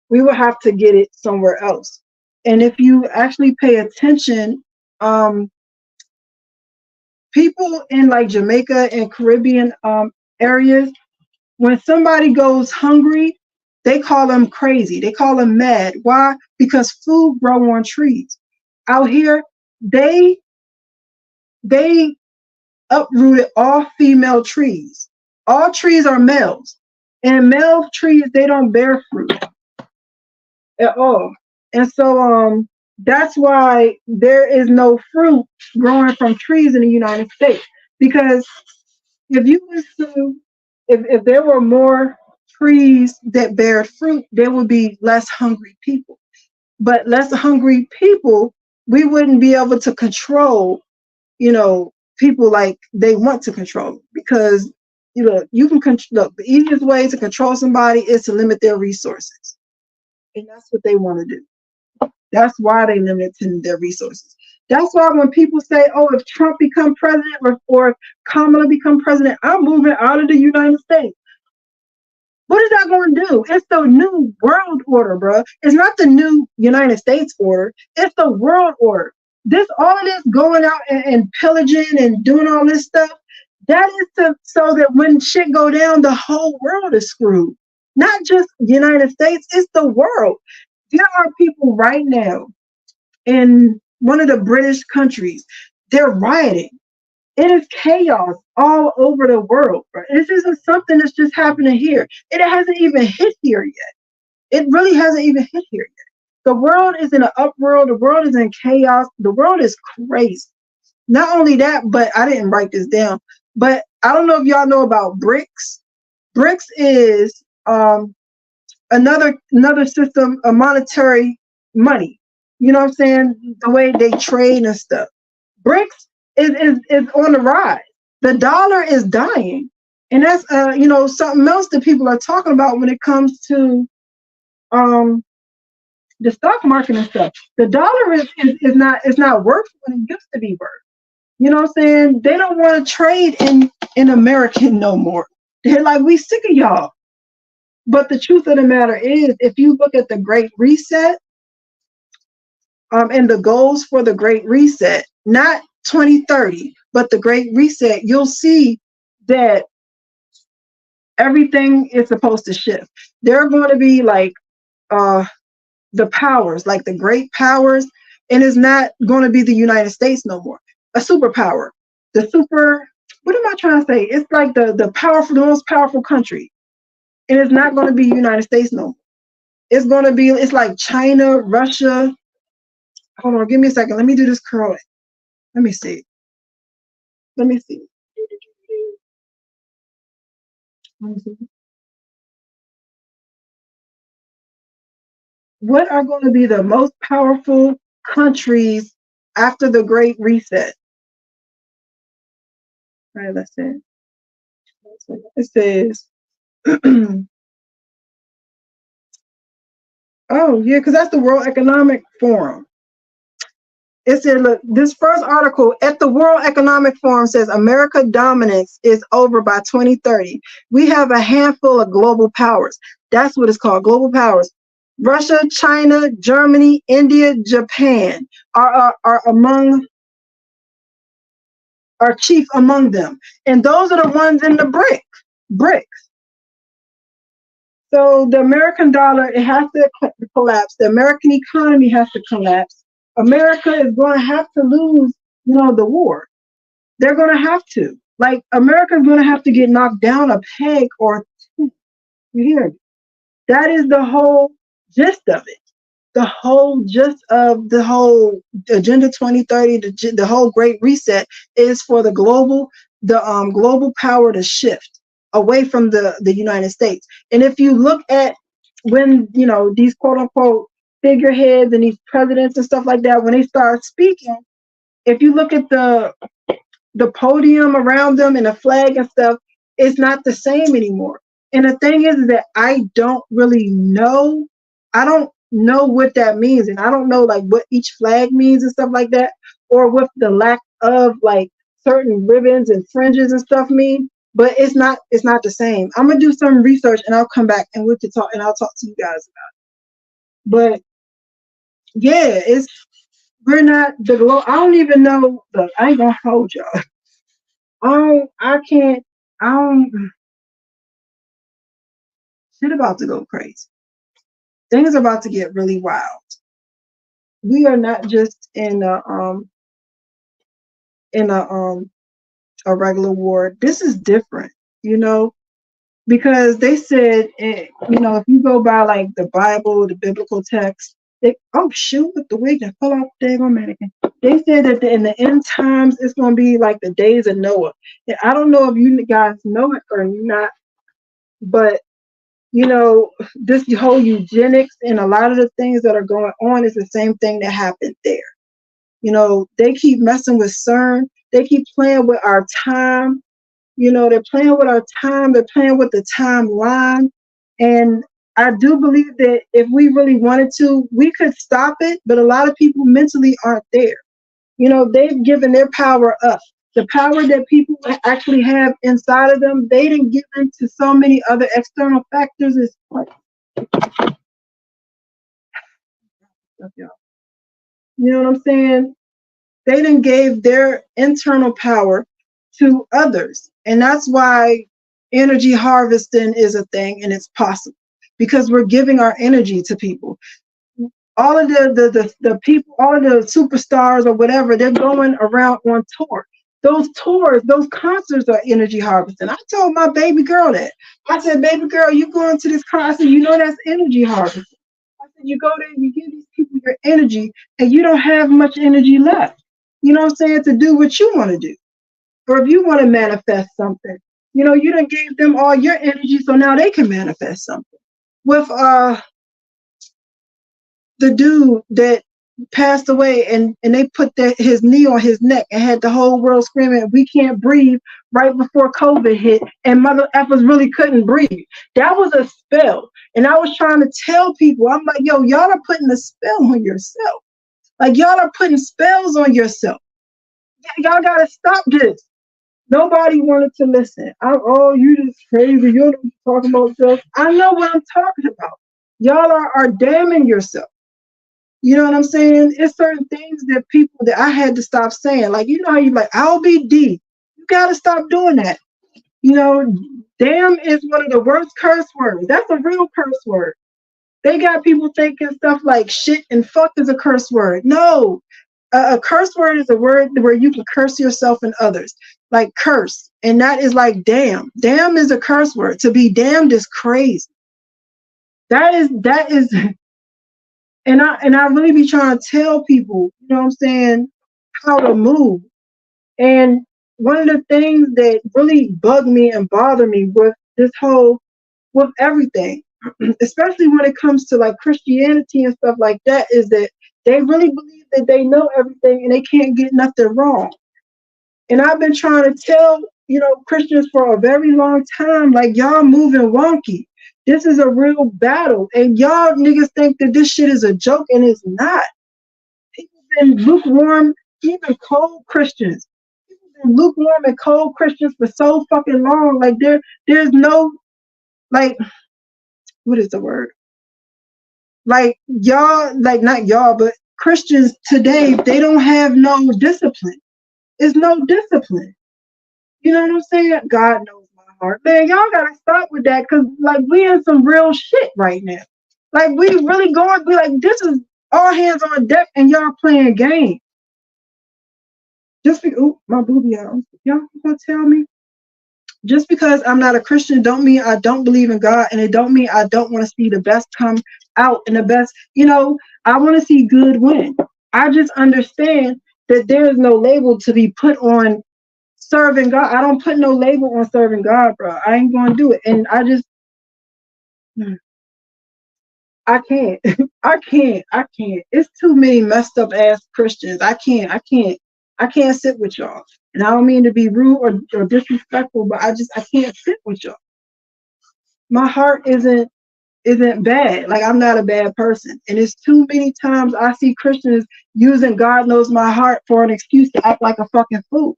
We will have to get it somewhere else. And if you actually pay attention, um, people in like Jamaica and Caribbean areas, when somebody goes hungry, they call them crazy. They call them mad. Why? Because food grow on trees. Out here, they uprooted all female trees. All trees are males. And male trees, they don't bear fruit at all. And so that's why there is no fruit growing from trees in the United States. Because if you was to if there were more trees that bear fruit, there would be less hungry people. But less hungry people, we wouldn't be able to control, people like they want to control, because you can look, the easiest way to control somebody is to limit their resources, and that's what they want to do. That's why they limit their resources. That's why when people say, oh, if Trump become president, or if Kamala become president, I'm moving out of the United States. What is that going to do? It's the new world order, bro. It's not the new United States order. It's the world order. All of this going out and pillaging and doing all this stuff, that is so that when shit go down, the whole world is screwed. Not just the United States, it's the world. There are people right now in one of the British countries. They're rioting. It is chaos all over the world, bro. This isn't something that's just happening here. It hasn't even hit here yet. It really hasn't even hit here yet. The world is in an uproar. The world is in chaos. The world is crazy. Not only that, but I didn't write this down, but I don't know if y'all know about BRICS. BRICS is another system of monetary money. You know what I'm saying? The way they trade and stuff. BRICS is on the rise. The dollar is dying, and that's something else that people are talking about when it comes to the stock market and stuff. The dollar is not worth what it used to be worth. You know what I'm saying? They don't want to trade in American no more. They're like, we sick of y'all. But the truth of the matter is, if you look at the Great Reset, and the goals for the Great Reset, not 2030, but the Great Reset, you'll see that everything is supposed to shift. There are going to be like the powers, like the great powers, and it's not going to be the United States no more. A superpower. What am I trying to say? It's like the most powerful country. And it's not going to be United States no more. It's like China, Russia. Hold on, give me a second. Let me do this curl. Let me see. What are going to be the most powerful countries after the Great Reset? All right, let's see. It says, oh, yeah, because that's the World Economic Forum. It said, look, this first article at the World Economic Forum says America dominance is over by 2030. We have a handful of global powers. That's what it's called, global powers. Russia, China, Germany, India, Japan are chief among them. And those are the ones in the BRICS. So the American dollar, it has to collapse. The American economy has to collapse. America is going to have to lose, the war. They're going to have to. Like, America is going to have to get knocked down a peg or two. You hear me? That is the whole gist of it. The whole gist of the whole Agenda 2030, the whole Great Reset is for the global power to shift away from the United States. And if you look at when, these quote unquote figureheads and these presidents and stuff like that, when they start speaking, if you look at the podium around them and the flag and stuff, it's not the same anymore. And the thing is that I don't really know. I don't know what that means. And I don't know like what each flag means and stuff like that, or what the lack of like certain ribbons and fringes and stuff mean. But it's not the same. I'm gonna do some research and I'll come back and we can talk and I'll talk to you guys about it. But yeah, we're not the glow. I don't even know. Look, I ain't gonna hold y'all. I can't. I don't. Shit about to go crazy. Things are about to get really wild. We are not just in a regular war. This is different, you know, because they said, you know, if you go by like the Bible, the biblical text, oh shoot, with the wig that fell off the daggone mannequin. They said that in the end times, it's going to be like the days of Noah. And I don't know if you guys know it or not, but you know, this whole eugenics and a lot of the things that are going on is the same thing that happened there. You know, they keep messing with CERN. They keep playing with our time. You know, they're playing with our time. They're playing with the timeline. And I do believe that if we really wanted to, we could stop it. But a lot of people mentally aren't there. You know, they've given their power up. The power that people actually have inside of them, they didn't give into so many other external factors. It's like, you know what I'm saying? They didn't gave their internal power to others. And that's why energy harvesting is a thing and it's possible because we're giving our energy to people. All of the people, all of the superstars or whatever, they're going around on tour. Those tours, those concerts are energy harvesting. I told my baby girl that. I said, baby girl, you going to this concert, you know that's energy harvesting. I said, you go there, you give these people your energy, and you don't have much energy left. You know what I'm saying? To do what you want to do. Or if you want to manifest something, you know, you done gave them all your energy, so now they can manifest something. With the dude that passed away and they put his knee on his neck and had the whole world screaming, we can't breathe, right before COVID hit, and mother effers really couldn't breathe. That was a spell. And I was trying to tell people, I'm like, yo, y'all are putting a spell on yourself. Like, y'all are putting spells on yourself. Y'all got to stop this. Nobody wanted to listen. Oh, you just crazy. You don't talking about stuff. I know what I'm talking about. Y'all are damning yourself. You know what I'm saying? It's certain things that people that I had to stop saying. Like, you know how you like, I'll be D. You got to stop doing that. You know, damn is one of the worst curse words. That's a real curse word. They got people thinking stuff like shit and fuck is a curse word. No, a curse word is a word where you can curse yourself and others. Like curse. And that is like damn. Damn is a curse word. To be damned is crazy. That is and I really be trying to tell people, you know what I'm saying, how to move. And one of the things that really bug me and bother me with this whole, with everything, especially when it comes to like Christianity and stuff like that, is that they really believe that they know everything and they can't get nothing wrong. And I've been trying to tell, you know, Christians for a very long time, like, y'all moving wonky. This is a real battle. And y'all niggas think that this shit is a joke, and it's not. People been lukewarm, even cold Christians. People been lukewarm and cold Christians for so fucking long. Like, there's no, like, what is the word? Like, y'all, like, not y'all, but Christians today, they don't have no discipline. It's no discipline. You know what I'm saying? God knows my heart. Man, y'all gotta stop with that, because like we in some real shit right now. Like, we really going be like, this is all hands on deck and y'all playing games. Just be my booby out. Y'all gonna tell me? Just because I'm not a Christian don't mean I don't believe in God, and it don't mean I don't want to see the best come out and the best, you know, I want to see good win. I just understand that there is no label to be put on serving God. I don't put no label on serving God, bro. I ain't gonna do it. And I can't. I can't. It's too many messed up ass Christians. I can't sit with y'all. And I don't mean to be rude or disrespectful, but I can't sit with y'all. My heart isn't bad. Like, I'm not a bad person. And it's too many times I see Christians using God knows my heart for an excuse to act like a fucking fool.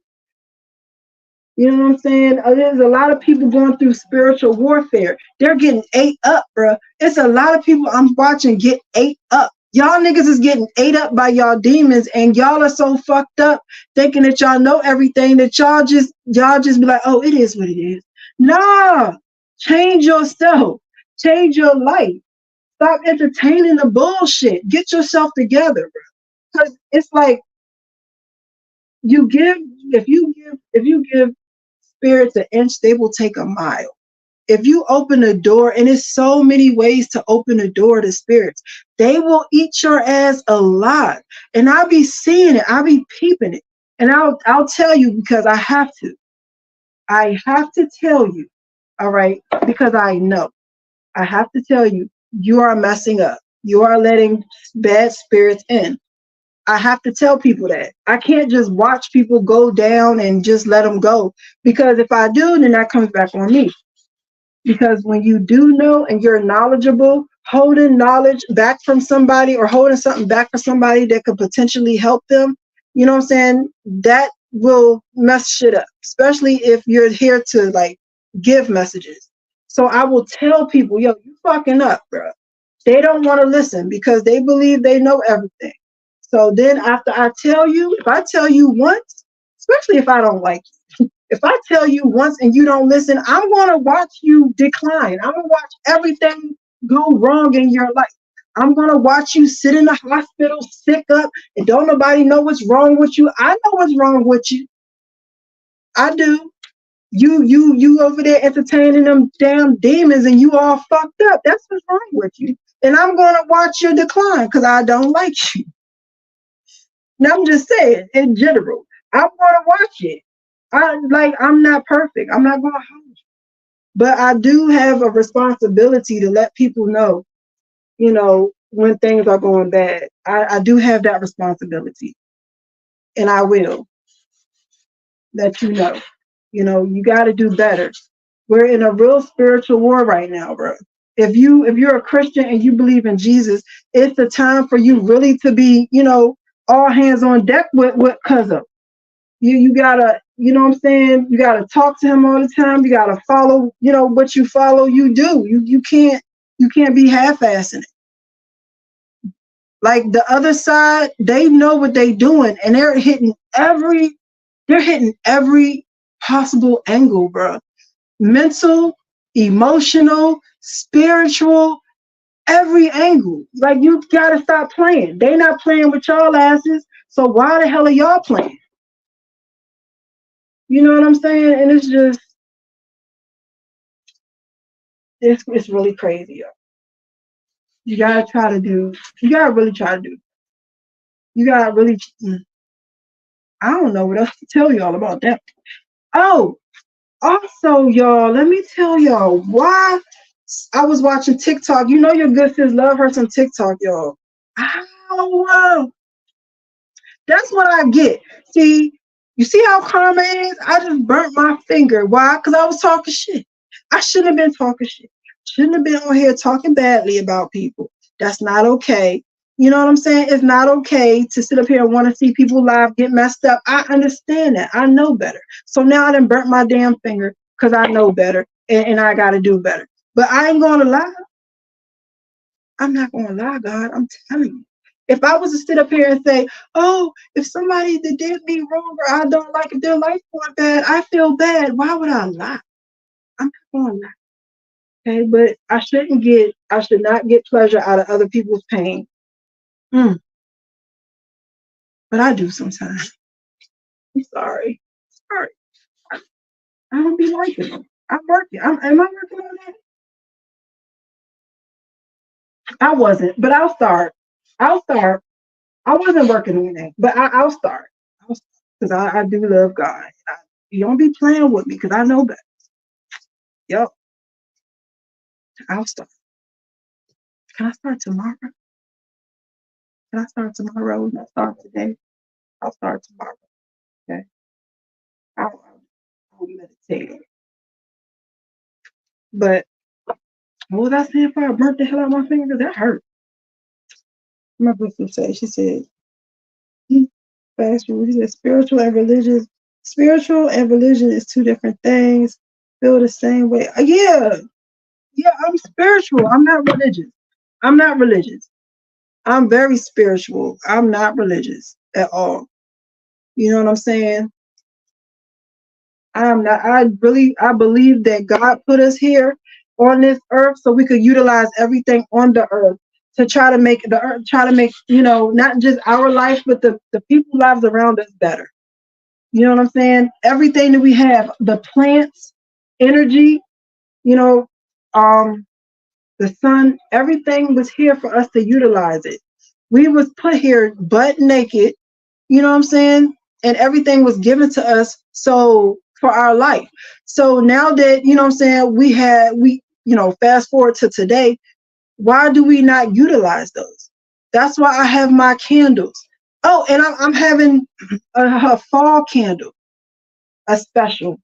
You know what I'm saying? There's a lot of people going through spiritual warfare. They're getting ate up, bro. It's a lot of people I'm watching get ate up. Y'all niggas is getting ate up by y'all demons, and y'all are so fucked up thinking that y'all know everything that y'all just be like, oh, it is what it is. Nah, change yourself, change your life. Stop entertaining the bullshit. Get yourself together, bro. Because it's like you give if you give spirits an inch, they will take a mile. If you open a door, and it's so many ways to open a door to spirits, they will eat your ass alive. And I'll be seeing it, I'll be peeping it. And I'll tell you because I have to. I have to tell you, all right, because I know. I have to tell you, you are messing up. You are letting bad spirits in. I have to tell people that. I can't just watch people go down and just let them go. Because if I do, then that comes back on me. Because when you do know and you're knowledgeable, holding knowledge back from somebody or holding something back for somebody that could potentially help them, you know what I'm saying? That will mess shit up, especially if you're here to like give messages. So I will tell people, yo, you fucking up, bro. They don't want to listen because they believe they know everything. So then after I tell you, if I tell you once, especially if I don't like you, if I tell you once and you don't listen, I'm going to watch you decline. I'm going to watch everything go wrong in your life. I'm going to watch you sit in the hospital, sick up, and don't nobody know what's wrong with you. I know what's wrong with you. I do. You over there entertaining them damn demons and you all fucked up. That's what's wrong with you. And I'm going to watch your decline because I don't like you. Now I'm just saying in general, I'm going to watch it. I'm not perfect. I'm not going to hold you. But I do have a responsibility to let people know, when things are going bad. I do have that responsibility. And I will let you know. You got to do better. We're in a real spiritual war right now, bro. If you're a Christian and you believe in Jesus, it's the time for you really to be, all hands on deck with cousin. You gotta, you know what I'm saying? You gotta talk to him all the time. You gotta follow, what you follow, you do. You can't be half-assing it. Like the other side, they know what they doing and they're hitting every possible angle, bro. Mental, emotional, spiritual, every angle. Like you gotta stop playing. They not playing with y'all asses. So why the hell are y'all playing? You know what I'm saying? And it's just it's really crazy. Yo. You gotta try to do. You gotta really try to do. You gotta really. I don't know what else to tell y'all about that. Oh, also, y'all, let me tell y'all why I was watching TikTok. You know your good sis love her some TikTok, y'all. Ow, that's what I get. See, you see how karma is? I just burnt my finger. Why? Because I was talking shit. I shouldn't have been talking shit. Shouldn't have been on here talking badly about people. That's not okay. You know what I'm saying? It's not okay to sit up here and want to see people live get messed up. I understand that. I know better. So now I done burnt my damn finger because I know better and I got to do better. But I ain't going to lie. I'm not going to lie, God. I'm telling you. If I was to sit up here and say, oh, if somebody that did me wrong or I don't like it, their life going bad, I feel bad. Why would I lie? I'm not going to lie. Okay, but I should not get pleasure out of other people's pain. But I do sometimes. I'm sorry. Sorry. I don't be liking them. I'm working. Am I working on that? I wasn't, but I'll start. I'll start. I wasn't working on that, but I'll start. Because I do love God. You don't be playing with me because I know better. Yep. I'll start. Can I start tomorrow? Can I start tomorrow? Not start today. I'll start tomorrow. Okay. I'll meditate. But What was I saying for? I burnt the hell out of my finger? That hurt. My sister said, she said, fast food. She said, spiritual and religion is two different things. Feel the same way. Yeah, yeah, I'm spiritual. I'm not religious. I'm not religious. I'm very spiritual. I'm not religious at all. You know what I'm saying? I'm not. I believe that God put us here on this earth so we could utilize everything on the earth to try to make the earth, try to make, not just our life, but the people's lives around us better. You know what I'm saying? Everything that we have, the plants, energy, you know, um, the sun, everything was here for us to utilize it. We was put here butt naked, you know what I'm saying? And everything was given to us so for our life. So now that, you know what I'm saying, fast forward to today, why do we not utilize those? That's why I have my candles. Oh, and I'm having a fall candle, a special.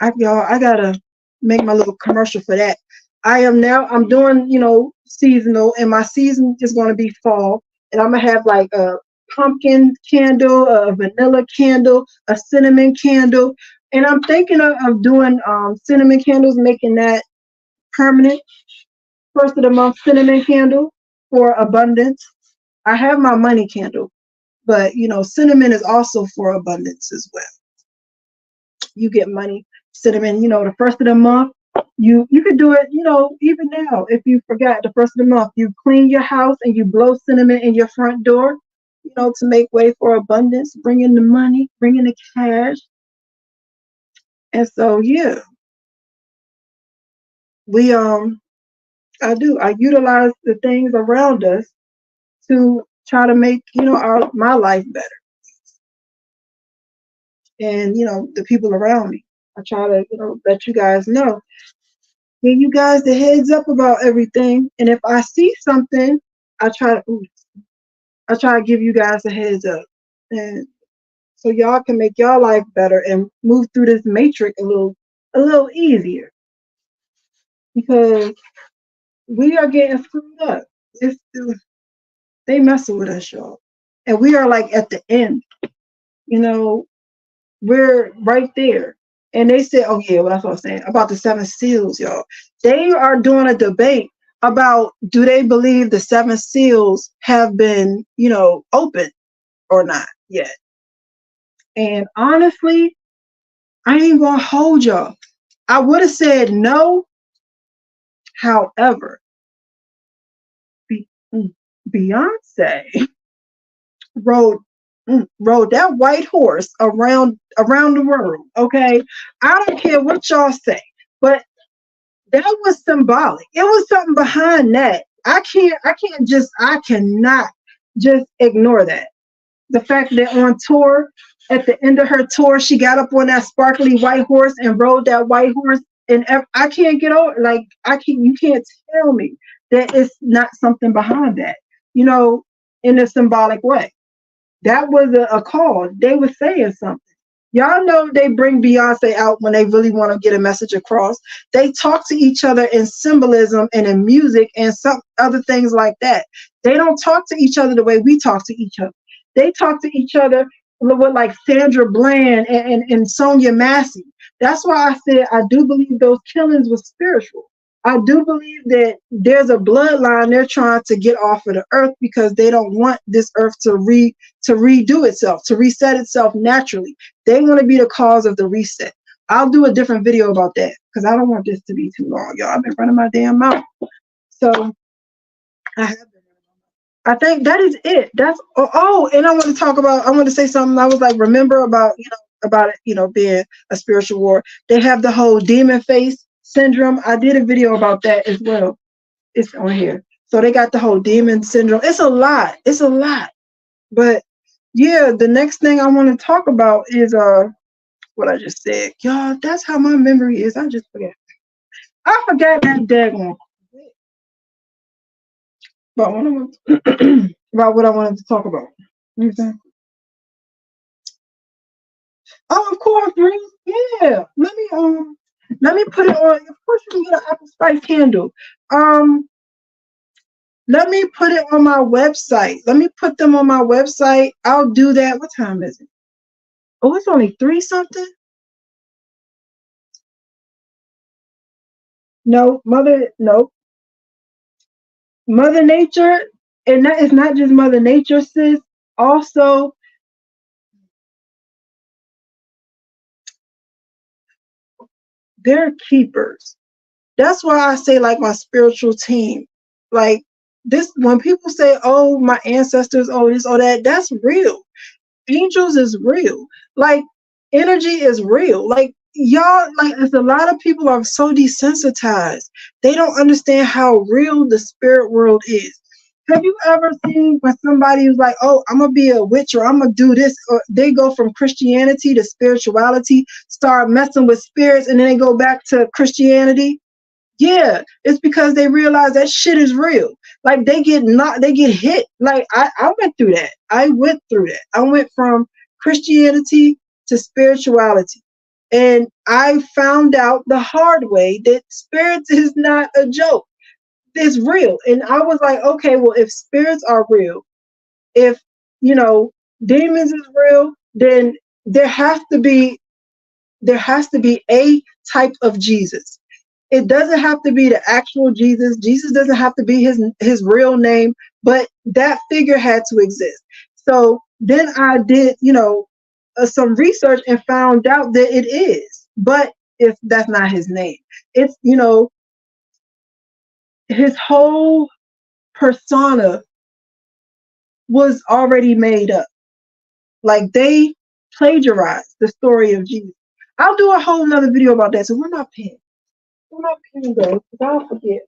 I gotta make my little commercial for that. I'm doing, seasonal, and my season is gonna be fall, and I'm gonna have like a pumpkin candle, a vanilla candle, a cinnamon candle, and I'm thinking of doing cinnamon candles, making that permanent. First of the month cinnamon candle for abundance. I have my money candle, but cinnamon is also for abundance as well. You get money, cinnamon, the first of the month. You could do it, even now. If you forgot the first of the month, you clean your house and you blow cinnamon in your front door, to make way for abundance, bring in the money, bring in the cash. And so, yeah, we I utilize the things around us to try to make, my life better. And, the people around me. I try to, let you guys know, give you guys the heads up about everything. And if I see something, I try to give you guys a heads up. And so y'all can make y'all life better and move through this matrix a little easier. Because we are getting screwed up. They messing with us, y'all. And we are like at the end. We're right there. And they said, oh yeah, well, that's what I'm saying about the 7 seals, y'all. They are doing a debate about, do they believe the 7 seals have been, open or not yet. And honestly, I ain't gonna hold y'all. I would have said no. However, Beyonce rode that white horse around the world. Okay, I don't care what y'all say, but that was symbolic. It was something behind that. I cannot just ignore that. The fact that on tour, at the end of her tour, she got up on that sparkly white horse and rode that white horse. And I can't get over, you can't tell me that it's not something behind that, in a symbolic way. That was a call. They were saying something. Y'all know they bring Beyonce out when they really want to get a message across. They talk to each other in symbolism and in music and some other things like that. They don't talk to each other the way we talk to each other. They talk to each other with like Sandra Bland and Sonia Massey. That's why I said I do believe those killings were spiritual. I do believe that there's a bloodline they're trying to get off of the earth because they don't want this earth to redo itself, to reset itself naturally. They want to be the cause of the reset. I'll do a different video about that because I don't want this to be too long, y'all. I've been running my damn mouth. So I think that is it. That's and I want to say something. I was like, remember about it, being a spiritual war. They have the whole demon face syndrome. I did a video about that as well. It's on here. So they got the whole demon syndrome. It's a lot. But yeah, the next thing I want to talk about is what I just said. Y'all, that's how my memory is. I just forget. I forgot that daggone about what I wanted to talk about. Okay. Oh, of course, Bruce. Yeah. Let me Let me put it on. Of course, you can get an apple spice candle. Let me put it on my website. Let me put them on my website. I'll do that. What time is it? Oh, it's only 3 something. No, no. Mother Nature, and that is not just Mother Nature, sis. Also, they're keepers. That's why I say, like, my spiritual team. Like, this, when people say, oh, my ancestors, oh, this, oh, that, that's real. Angels is real. Like, energy is real. Like, y'all, like, it's a lot of people are so desensitized. They don't understand how real the spirit world is. Have you ever seen when somebody was like, oh, I'm gonna be a witch, or I'm gonna do this, or they go from Christianity to spirituality, start messing with spirits, and then they go back to Christianity? Yeah, it's because they realize that shit is real. Like, they get hit. Like, I went through that. I went from Christianity to spirituality. And I found out the hard way that spirits is not a joke. It's real. And I was like, okay, well, if spirits are real, if, demons is real, then there has to be a type of Jesus. It doesn't have to be the actual Jesus. Jesus doesn't have to be his real name, but that figure had to exist. So then I did, some research and found out that it is. But if that's not his name, it's, his whole persona was already made up. Like, they plagiarized the story of Jesus. I'll do a whole nother video about that. So we're not paying. We're not paying though, because I'll forget.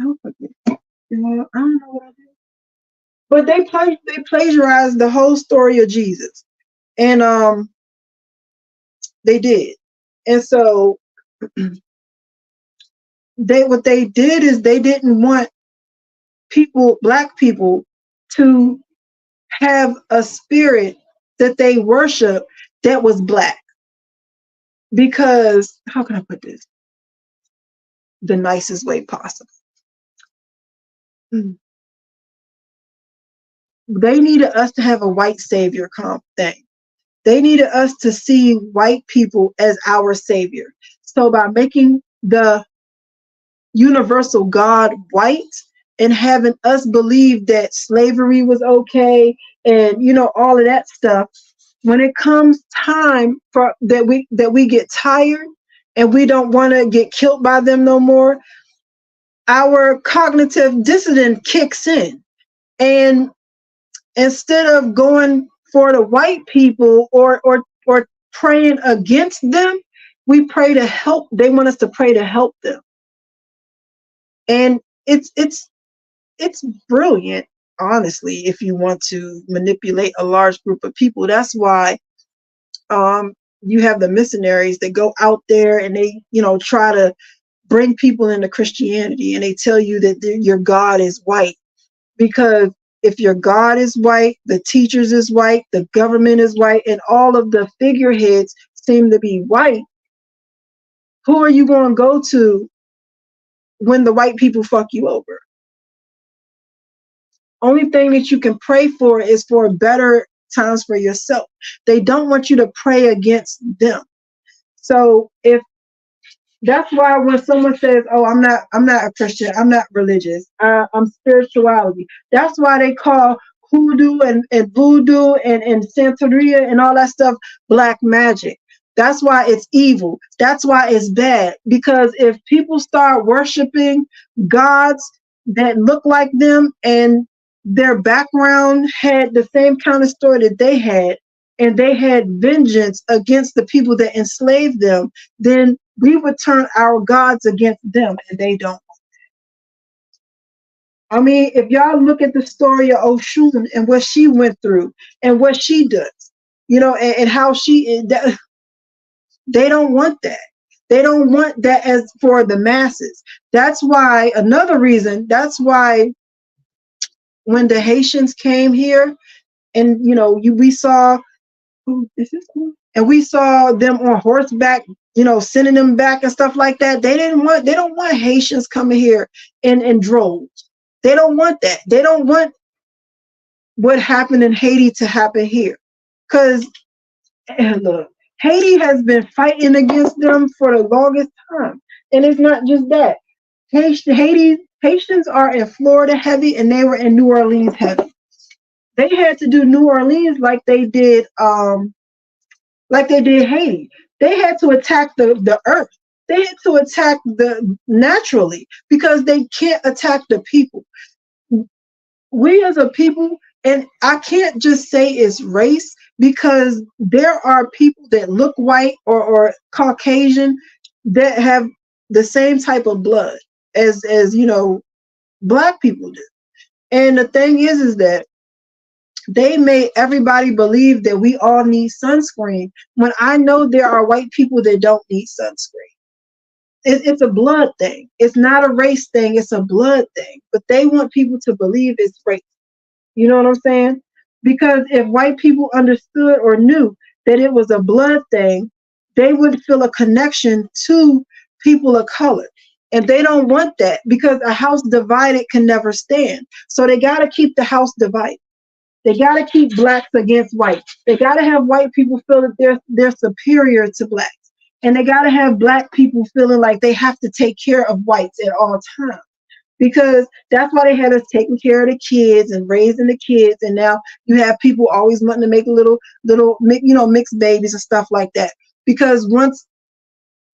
I don't know what I did. But they plagiarized the whole story of Jesus. And they did. And so what they did is they didn't want black people, to have a spirit that they worship that was black. Because, how can I put this the nicest way possible? They needed us to have a white savior thing. They needed us to see white people as our savior. So by making the universal God white and having us believe that slavery was okay, and all of that stuff, when it comes time for that we get tired and we don't want to get killed by them no more, our cognitive dissonance kicks in. And instead of going for the white people or praying against them, we pray to help. They want us to pray to help them. And it's brilliant, honestly, if you want to manipulate a large group of people. That's why you have the missionaries that go out there and they, try to bring people into Christianity, and they tell you that your God is white. Because if your God is white, the teachers is white, the government is white, and all of the figureheads seem to be white, who are you going to go to when the white people fuck you over? Only thing that you can pray for is for better times for yourself. They don't want you to pray against them. So that's why when someone says, oh, I'm not a Christian, I'm not religious, I'm spirituality, that's why they call hoodoo and voodoo and Santeria and all that stuff black magic. That's why it's evil. That's why it's bad. Because if people start worshiping gods that look like them and their background had the same kind of story that they had, and they had vengeance against the people that enslaved them, then we would turn our gods against them, and they don't. I mean, if y'all look at the story of Oshun and what she went through and what she does, and how they don't want that. They don't want that as for the masses. That's why, another reason, that's why when the Haitians came here and, we saw, and we saw them on horseback sending them back and stuff like that. They don't want Haitians coming here in droves. They don't want that. They don't want what happened in Haiti to happen here. Because, look, Haiti has been fighting against them for the longest time. And it's not just that. Haitians are in Florida heavy, and they were in New Orleans heavy. They had to do New Orleans like they did Haiti. They had to attack the earth. They had to attack the naturally, because they can't attack the people. We as a people, and I can't just say it's race, because there are people that look white or Caucasian that have the same type of blood as Black people do. And the thing is that they made everybody believe that we all need sunscreen, when I know there are white people that don't need sunscreen. It's a blood thing. It's not a race thing. It's a blood thing. But they want people to believe it's race. You know what I'm saying? Because if white people understood or knew that it was a blood thing, they would feel a connection to people of color. And they don't want that, because a house divided can never stand. So they got to keep the house divided. They got to keep Blacks against whites. They got to have white people feel that they're superior to Blacks. And they got to have Black people feeling like they have to take care of whites at all times. Because that's why they had us taking care of the kids and raising the kids. And now you have people always wanting to make little mixed babies and stuff like that. Because once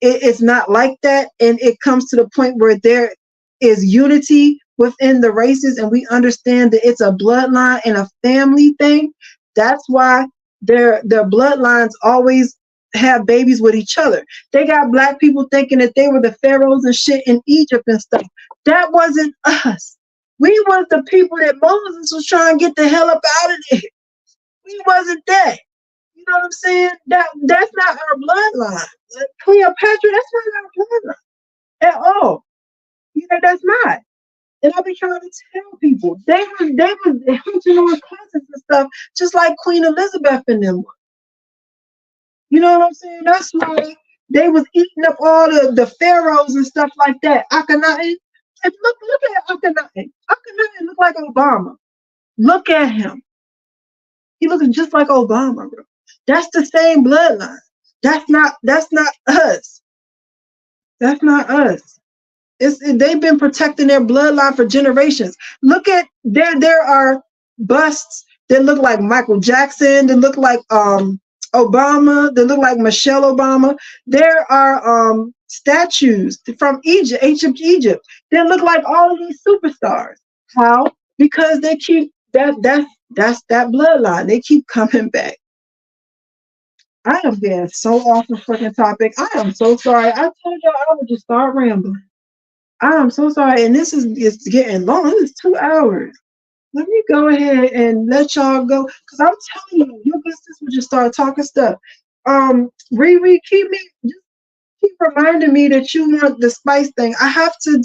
it's not like that, and it comes to the point where there is unity within the races, and we understand that it's a bloodline and a family thing, that's why their bloodlines always have babies with each other. They got Black people thinking that they were the pharaohs and shit in Egypt and stuff. That wasn't us. We was the people that Moses was trying to get the hell up out of there. We wasn't that. You know what I'm saying? That's not our bloodline. Cleopatra, that's not our bloodline at all. That's not. And I be trying to tell people they was hunting on cousins and stuff, just like Queen Elizabeth and them. You know what I'm saying? That's why they was eating up all the pharaohs and stuff like that. Akhenaten. Look at Akhenaten. Akhenaten look like Obama. Look at him. He looks just like Obama, bro. That's the same bloodline. That's not us. That's not us. They've been protecting their bloodline for generations. Look at there are busts that look like Michael Jackson, that look like Obama, that look like Michelle Obama. There are statues from Egypt, that look like all of these superstars. How? Because they keep that's that bloodline. They keep coming back. I am being so off the freaking topic. I am so sorry. I told y'all I would just start rambling. I am so sorry, and this is getting long. This is 2 hours. Let me go ahead and let y'all go, because I'm telling you, your business would just start talking stuff. Riri, keep reminding me that you want the spice thing. I have to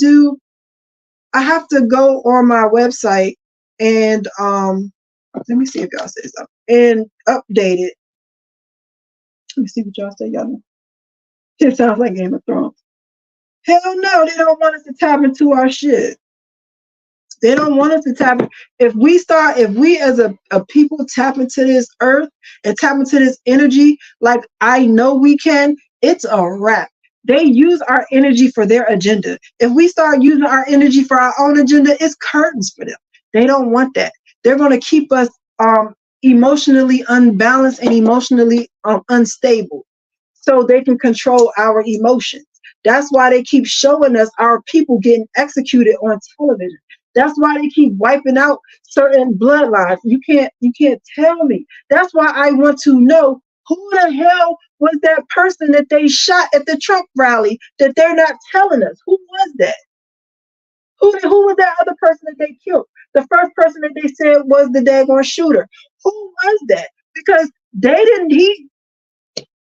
go on my website and let me see if y'all say something and update it. Let me see what y'all say. Y'all, it sounds like Game of Thrones. Hell no, they don't want us to tap into our shit. They don't want us to tap. If we as a people tap into this earth and tap into this energy, like I know we can, it's a wrap. They use our energy for their agenda. If we start using our energy for our own agenda, it's curtains for them. They don't want that. They're going to keep us emotionally unbalanced and emotionally unstable, so they can control our emotions. That's why they keep showing us our people getting executed on television. That's why they keep wiping out certain bloodlines. You can't tell me. That's why I want to know who the hell was that person that they shot at the Trump rally that they're not telling us. Who was that? Who was that other person that they killed? The first person that they said was the daggone shooter. Who was that? Because they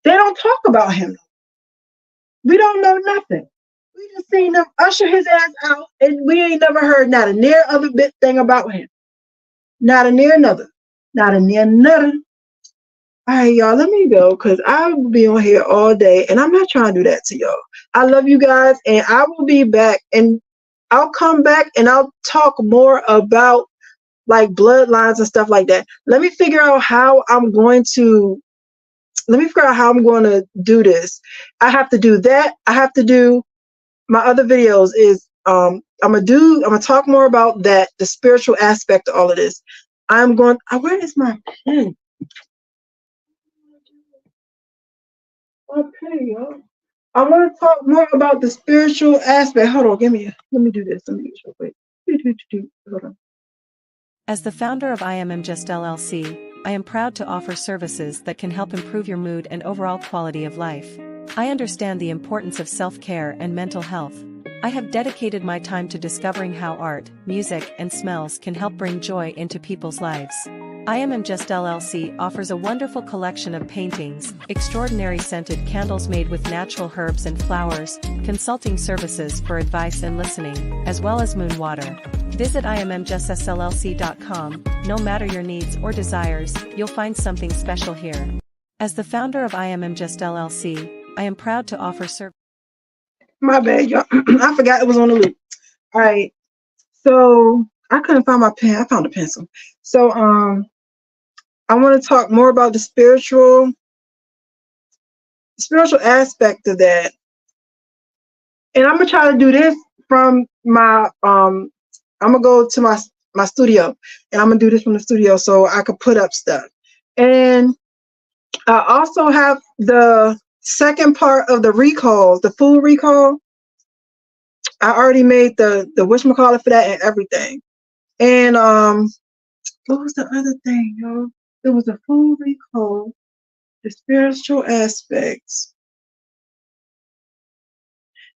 don't talk about him. We don't know nothing. We just seen them usher his ass out, and we ain't never heard not a near other bit thing about him. Not a near another. Not a near another. All right, y'all, let me go because I will be on here all day and I'm not trying to do that to y'all. I love you guys and I will be back and I'll come back and I'll talk more about like bloodlines and stuff like that. Let me figure out how I'm going to do this. I have to do that. I have to do my other videos is I'm gonna talk more about that, the spiritual aspect of all of this. Where is my pen? Okay, y'all. I want to talk more about the spiritual aspect. Hold on, let me do this. Let me do this real quick. Hold on. As the founder of Immjuss LLC, I am proud to offer services that can help improve your mood and overall quality of life. I understand the importance of self-care and mental health. I have dedicated my time to discovering how art, music, and smells can help bring joy into people's lives. Immjuss LLC offers a wonderful collection of paintings, extraordinary scented candles made with natural herbs and flowers, consulting services for advice and listening, as well as moon water. Visit immjussllc.com. No matter your needs or desires, you'll find something special here. As the founder of Immjuss LLC, I am proud to offer services. My bad, y'all. I forgot it was on the loop. All right. So I couldn't find my pen. I found a pencil. So I want to talk more about the spiritual aspect of that. And I'm gonna try to do this from my I'm gonna go to my studio and I'm gonna do this from the studio so I could put up stuff. And I also have the second part of the recalls, the food recall. I already made the whatchamacallit for that and everything. And what was the other thing, y'all? It was a food recall, the spiritual aspects.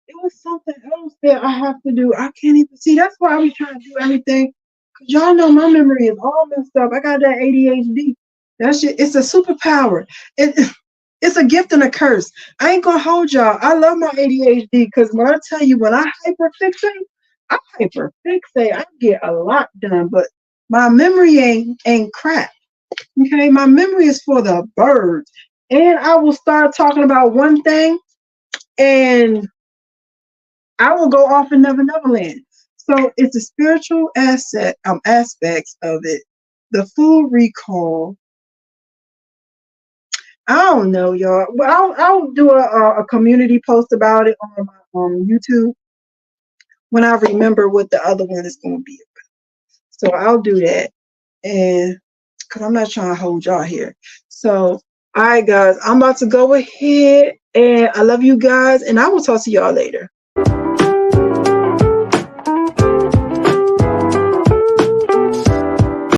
It was something else that I have to do. I can't even see. That's why I be trying to do everything. Cause y'all know my memory is all messed up. I got that ADHD. That shit, it's a superpower. It's a gift and a curse. I ain't gonna hold y'all. I love my ADHD because when I tell you when I hyperfixate, I get a lot done, but my memory ain't crap. Okay, my memory is for the birds. And I will start talking about one thing and I will go off in Never Neverland. So it's the spiritual aspects of it. The food recall. I don't know, y'all. Well, I'll do a community post about it on my YouTube when I remember what the other one is going to be about. So I'll do that, and because I'm not trying to hold y'all here. So, all right, guys, I'm about to go ahead, and I love you guys, and I will talk to y'all later.